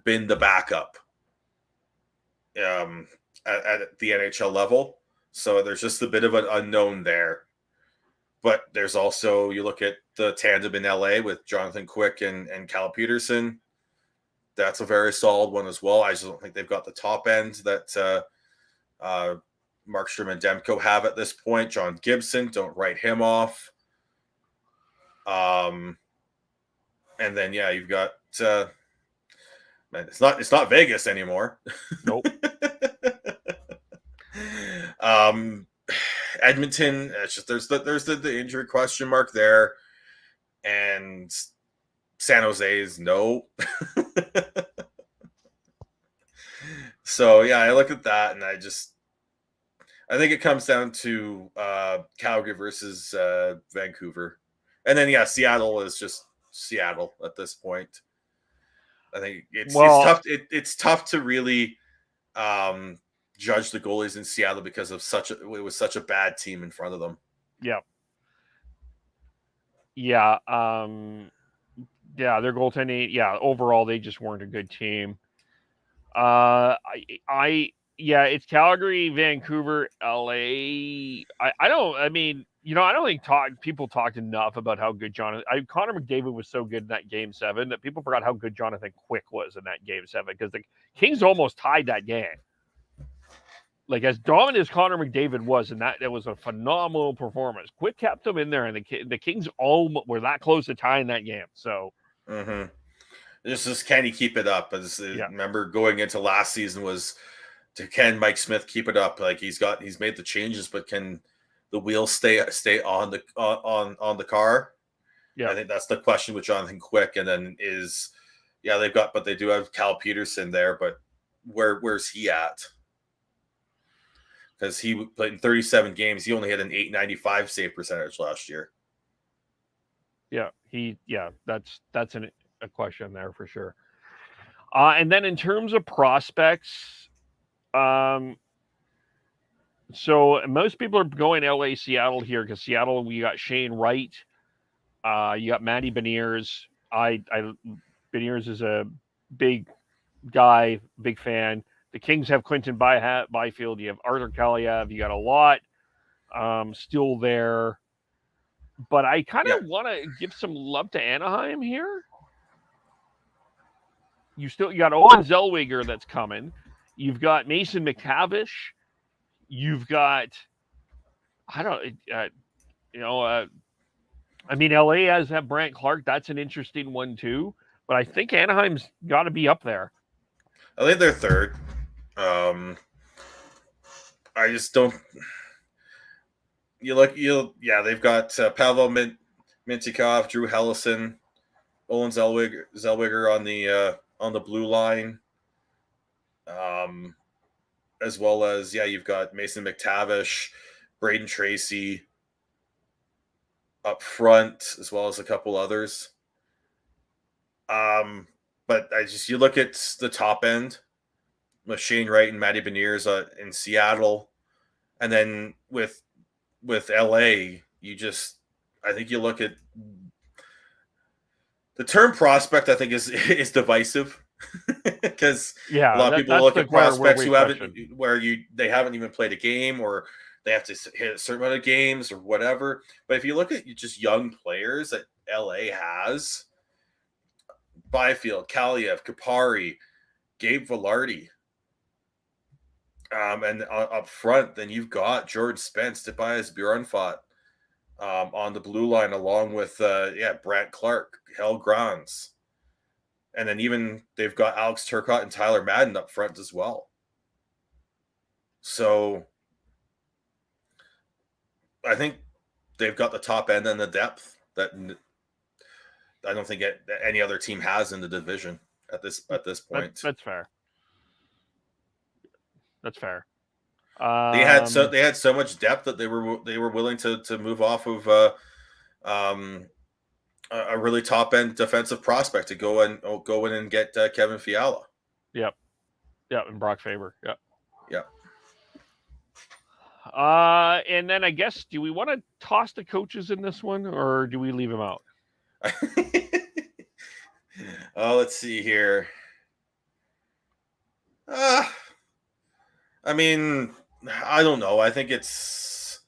been the backup at the NHL level. So there's just a bit of an unknown there. But there's also, you look at the tandem in LA with Jonathan Quick and Cal Peterson. That's a very solid one as well. I just don't think they've got the top end that Markstrom and Demko have at this point. John Gibson, don't write him off. And then you've got man, it's not Vegas anymore. Nope. Edmonton, it's just there's the injury question mark there, and San Jose is no. So I look at that and I think it comes down to Calgary versus Vancouver, and then Seattle is just Seattle at this point. I think it's tough. It's tough to really judge the goalies in Seattle because of it was such a bad team in front of them. Yeah. Yeah. Their goaltending. Yeah. Overall, they just weren't a good team. It's Calgary, Vancouver, LA. I don't think people talked enough about how good Connor McDavid was so good in that Game 7 that people forgot how good Jonathan Quick was in that Game 7 because the Kings almost tied that game. Like as dominant as Connor McDavid was, and that was a phenomenal performance. Quick kept them in there, and the Kings almost were that close to tying that game. So, this is can he keep it up? Remember going into last season was can Mike Smith keep it up? Like he's made the changes, but can the wheels stay on the car? Yeah, I think that's the question with Jonathan Quick, and then they do have Cal Peterson there, but where's he at? Because he played in 37 games, he only had an .895 save percentage last year. That's a question there for sure. And then in terms of prospects, so most people are going LA, Seattle here because Seattle, we got Shane Wright, you got Matty Beniers. Beniers is a big guy, big fan. The Kings have Clinton Byfield. You have Arthur Kaliev. You got a lot still there. But I kind of want to give some love to Anaheim here. You got Owen Zellweger that's coming. You've got Mason McTavish. you've got, I don't, you know, I mean, LA has that Brant Clark. That's an interesting one too. But I think Anaheim's got to be up there. I think they're third. I just don't. They've got Pavel Mintyukov, Drew Helleson, Olin Zellweger on the blue line, as well as you've got Mason McTavish, Braden Tracy up front, as well as a couple others. But you look at the top end with Shane Wright and Matty Beniers in Seattle, and then with LA, I think you look at the term prospect. I think is divisive because a lot of people look at prospects who they haven't even played a game, or they have to hit a certain amount of games or whatever. But if you look at just young players that LA has, Byfield, Kaliev, Kapari, Gabe Velarde, and up front, then you've got George Spence, Tobias Bjornfot on the blue line, along with Brant Clark, Hell Grans, and then even they've got Alex Turcotte and Tyler Madden up front as well. So I think they've got the top end and the depth that I don't think any other team has in the division at this point. That's fair. That's fair. They had so much depth that they were willing to move off of a really top end defensive prospect to go in and get Kevin Fiala. Yep, and Brock Faber. Yep. And then I guess, do we want to toss the coaches in this one, or do we leave them out? Let's see here. I mean, I don't know. I think that's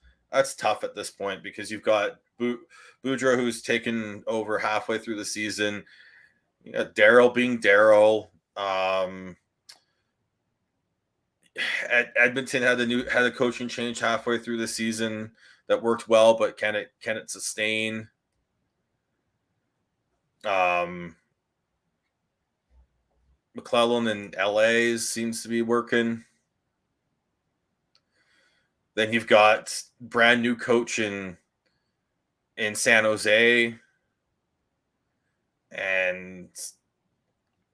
tough at this point because you've got Boudreau, who's taken over halfway through the season. You got Daryl being Daryl. Edmonton had a coaching change halfway through the season that worked well, but can it sustain? McClellan in LA seems to be working. Then you've got brand new coach in San Jose, and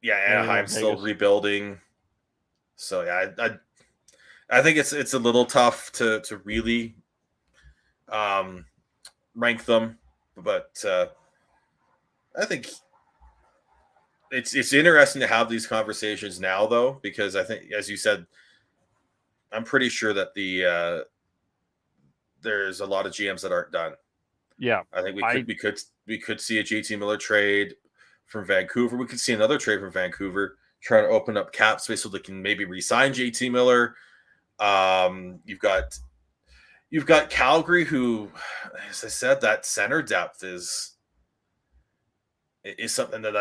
Anaheim's still rebuilding. So I think it's a little tough to really rank them, but I think it's interesting to have these conversations now, though, because I think, as you said, I'm pretty sure that there's a lot of GMs that aren't done. Yeah, I think we could see a JT Miller trade from Vancouver. We could see another trade from Vancouver trying to open up cap space so they can maybe re-sign JT Miller. You've got Calgary, who, as I said, that center depth is something that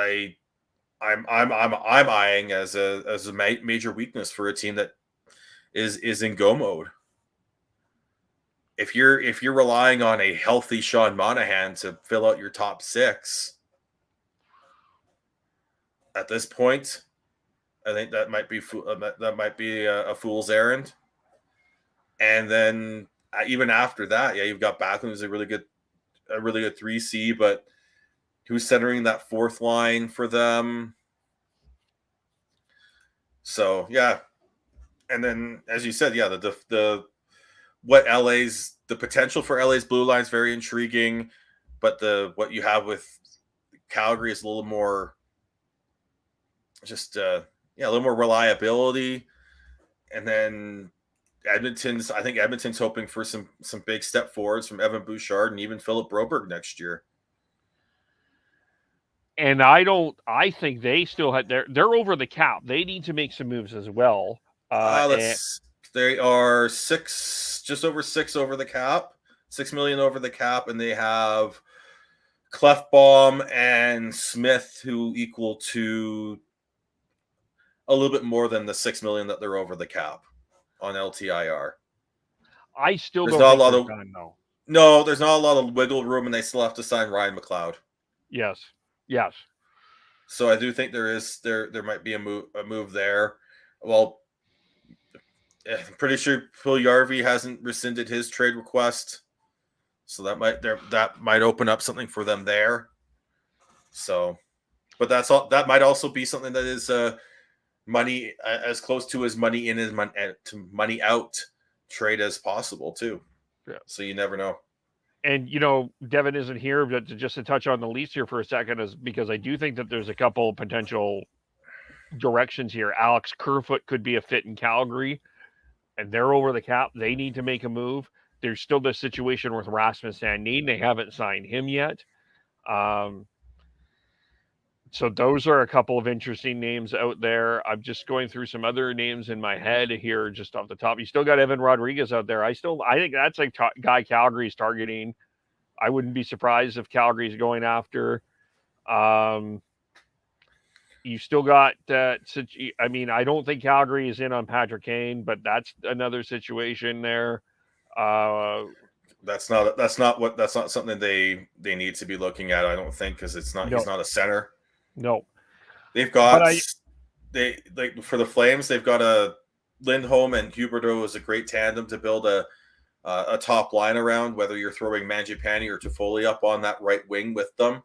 I'm eyeing as a major weakness for a team that is in go mode. If you're relying on a healthy Sean Monahan to fill out your top six at this point, I think that might be a fool's errand. And then even after that, you've got Backlund, who's a really good 3C, but who's centering that fourth line for them. So and then, as you said, the potential for LA's blue line is very intriguing, but what you have with Calgary is a little more a little more reliability. And then I think Edmonton's hoping for some big step forwards from Evan Bouchard and even Philip Broberg next year. And I think they still they're over the cap. They need to make some moves as well. They are just over 6 over the cap, 6 million over the cap, and they have Clefbaum and Smith, who equal to a little bit more than the 6 million that they're over the cap on LTIR. I still There's don't not a think lot they're of done, though. no, there's not a lot of wiggle room, and they still have to sign Ryan McLeod. Yes. Yes. So I do think there might be a move there. Well, I'm pretty sure Puljujarvi hasn't rescinded his trade request, so that might open up something for them there. So, but that might also be something that is money as close to as money in as money out trade as possible too. Yeah. So you never know. And Devin isn't here, but just to touch on the Leafs here for a second, is because I do think that there's a couple potential directions here. Alex Kerfoot could be a fit in Calgary, and they're over the cap. They need to make a move. There's still this situation with Rasmus Sandin. They haven't signed him yet. So those are a couple of interesting names out there. I'm just going through some other names in my head here, just off the top. You still got Evan Rodriguez out there. I think that's a guy Calgary's targeting. I wouldn't be surprised if Calgary's going after. You still got that. I mean, I don't think Calgary is in on Patrick Kane, but that's another situation there. That's not something they need to be looking at. I don't think, because he's not a center. No, they've got for the Flames. They've got a Lindholm and Huberdeau is a great tandem to build a top line around. Whether you're throwing Mangiapane or Toffoli up on that right wing with them.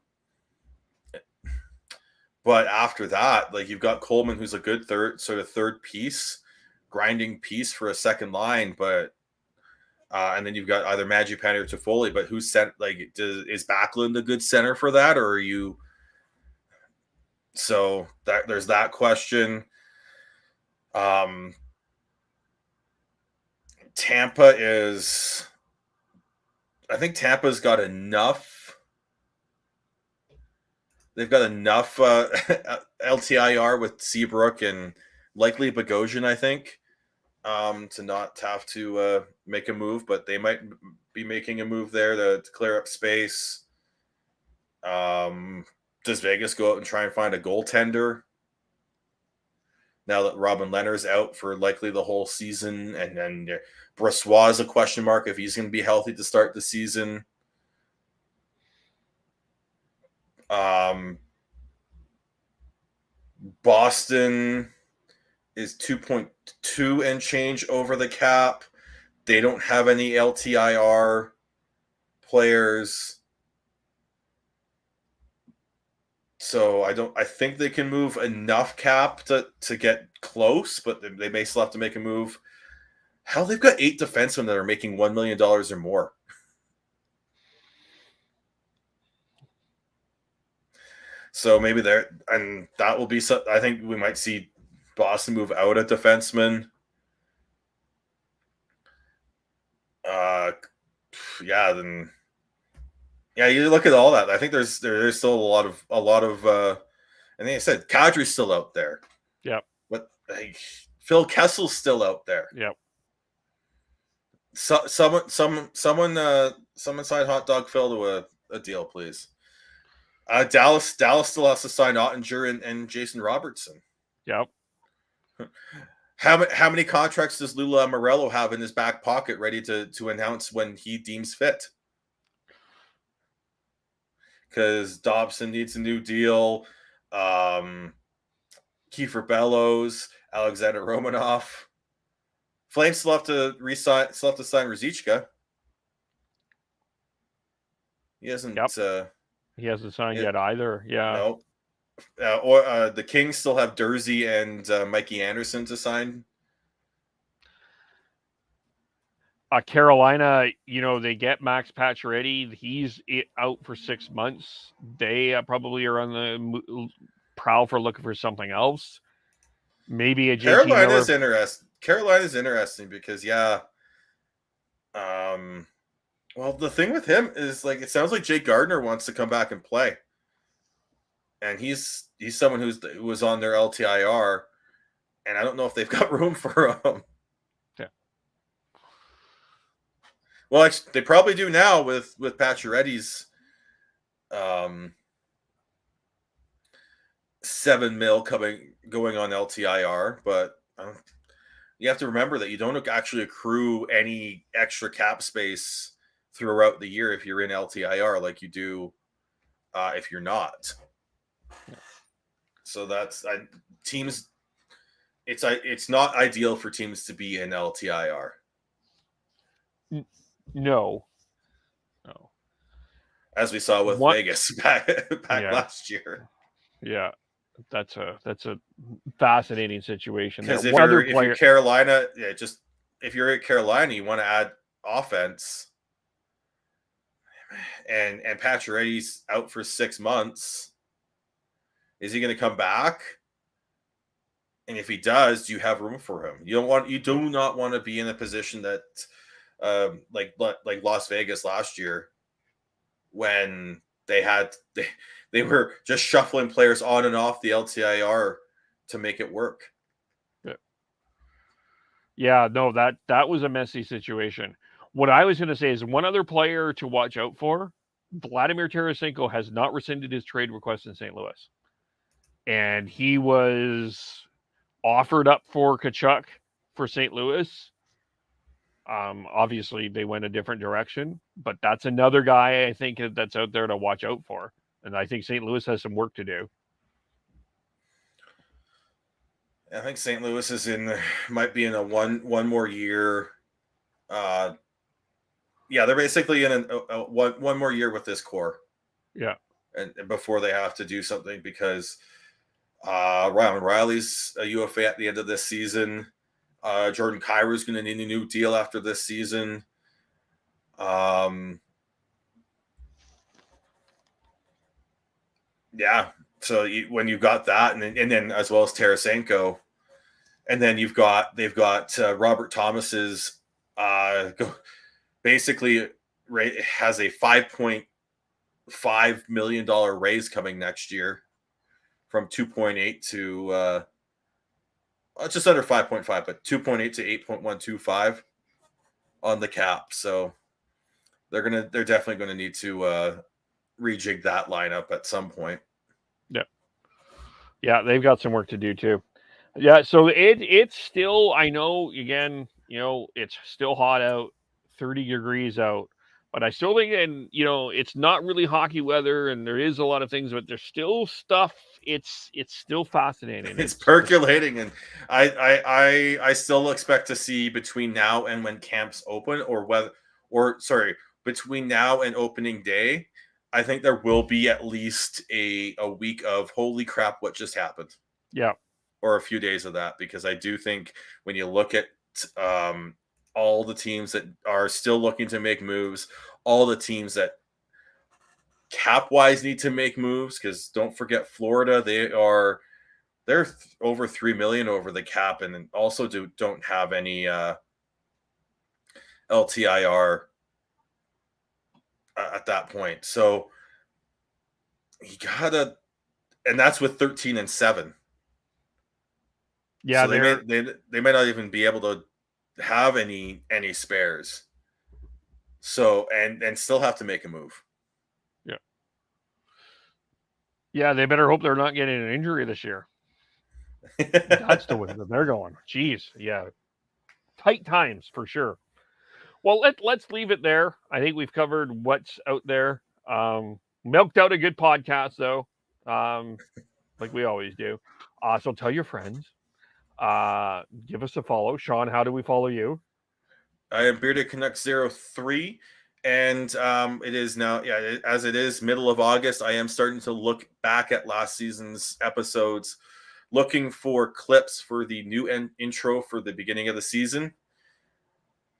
But after that, like, you've got Coleman, who's a good third piece, grinding piece for a second line. But and then you've got either Mangiapane or Toffoli. But who's sent? Like, is Backlund a good center for that, or are you? So there's that question. Tampa is. I think Tampa's got enough. They've got enough LTIR with Seabrook and likely Bogosian, I think, to not have to make a move, but they might be making a move there to clear up space. Does Vegas go out and try and find a goaltender now that Robin Leonard's out for likely the whole season? And then Brossoit is a question mark if he's going to be healthy to start the season. Boston is 2.2 and change over the cap. They don't have any LTIR players. So I think they can move enough cap to get close, but they may still have to make a move. Hell, they've got 8 defensemen that are making $1 million or more. So maybe and that will be. I think we might see Boston move out a defenseman. You look at all that. I think there's still a lot of. And like I said, Kadri's still out there. Yep. But Phil Kessel's still out there. Yep. So, someone sign Hot Dog Phil to a deal, please. Dallas still has to sign Ottinger and Jason Robertson. Yep. How many contracts does Lou Lamoriello have in his back pocket ready to announce when he deems fit? Because Dobson needs a new deal. Kiefer Bellows, Alexander Romanov. Flames still have to sign Ruzicka. He hasn't. Yep. He hasn't signed yet either. Yeah. No. Or the Kings still have Dursey and Mikey Anderson to sign. Carolina, they get Max Pacioretty. He's out for 6 months. They probably are on the prowl for looking for something else. Maybe a JT Carolina's Miller. interesting. Carolina's interesting because well, the thing with him is, like, it sounds like Jake Gardner wants to come back and play, and he's someone who was on their LTIR, and I don't know if they've got room for him. Yeah. Well, they probably do now with Pacioretty's $7 million going on LTIR, but you have to remember that you don't actually accrue any extra cap space throughout the year if you're in LTIR like you do if you're not. So that's teams. It's not ideal for teams to be in LTIR. No. As we saw with Vegas back last year. Yeah, that's a fascinating situation. Because if you're Carolina, if you're at Carolina, you want to add offense, and Pacioretty's out for 6 months. Is he going to come back? And if he does, do you have room for him? You do not want to be in a position that like Las Vegas last year, when they were just shuffling players on and off the LTIR to make it work. Yeah, no, that was a messy situation. What I was going to say is one other player to watch out for. Vladimir Tarasenko has not rescinded his trade request in St. Louis. And he was offered up for Tkachuk for St. Louis. Obviously they went a different direction, but that's another guy I think that's out there to watch out for. And I think St. Louis has some work to do. I think St. Louis might be in a one more year. They're basically in a one more year with this core. Yeah. And before they have to do something, because Ryan Riley's a UFA at the end of this season. Jordan Kyrie's going to need a new deal after this season. So when you've got that, and then as well as Tarasenko, and then they've got Robert Thomas's basically has a $5.5 million raise coming next year from 2.8 to just under 5.5, but 2.8 to 8.125 on the cap. So they're definitely going to need to rejig that lineup at some point. Yeah, they've got some work to do too. Yeah, so it's still, I know, again, it's still hot out, 30 degrees out, but I still think, and it's not really hockey weather, and there is a lot of things, but there's still stuff. It's still fascinating. It's percolating, and I still expect to see between now and when camps open, between now and opening day, I think there will be at least a week of holy crap, what just happened? Yeah. Or a few days of that, because I do think when you look at all the teams that are still looking to make moves, all the teams that cap-wise need to make moves, because don't forget Florida, they're over $3 million over the cap, and also don't have any LTIR at that point. So you gotta, and that's with 13-7. Yeah, so they may not even be able to have any spares. So and still have to make a move. Yeah. Yeah, they better hope they're not getting an injury this year. That's the way that they're going. Jeez, yeah. Tight times for sure. Well, let's leave it there. I think we've covered what's out there. Milked out a good podcast though, like we always do. So tell your friends. Give us a follow. Sean, how do we follow you? I am Bearded Canucks 03, and it is now, as it is middle of August, I am starting to look back at last season's episodes, looking for clips for the new intro for the beginning of the season.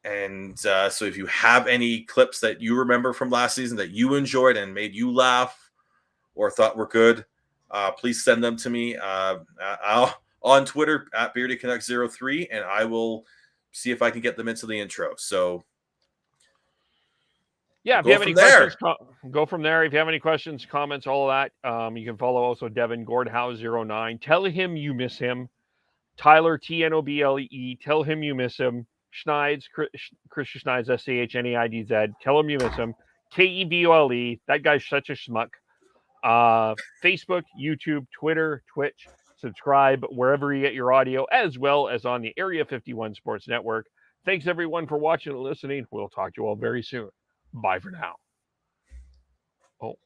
And so if you have any clips that you remember from last season that you enjoyed and made you laugh or thought were good, please send them to me. On Twitter at Bearded Canucks 03, and I will see if I can get them into the intro. So yeah, if you have any questions, go from there. If you have any questions, comments, all of that, you can follow also Devin Gordhouse09. Tell him you miss him. Tyler Tnoble. Tell him you miss him. Schneids, Christian Schneids, SCHNEIDZ. Tell him you miss him. KEBOLE. That guy's such a schmuck. Facebook, YouTube, Twitter, Twitch. subscribe wherever you get your audio, as well as on the Area 51 Sports Network. Thanks, everyone, for watching and listening. We'll talk to you all very soon. Bye for now. Oh.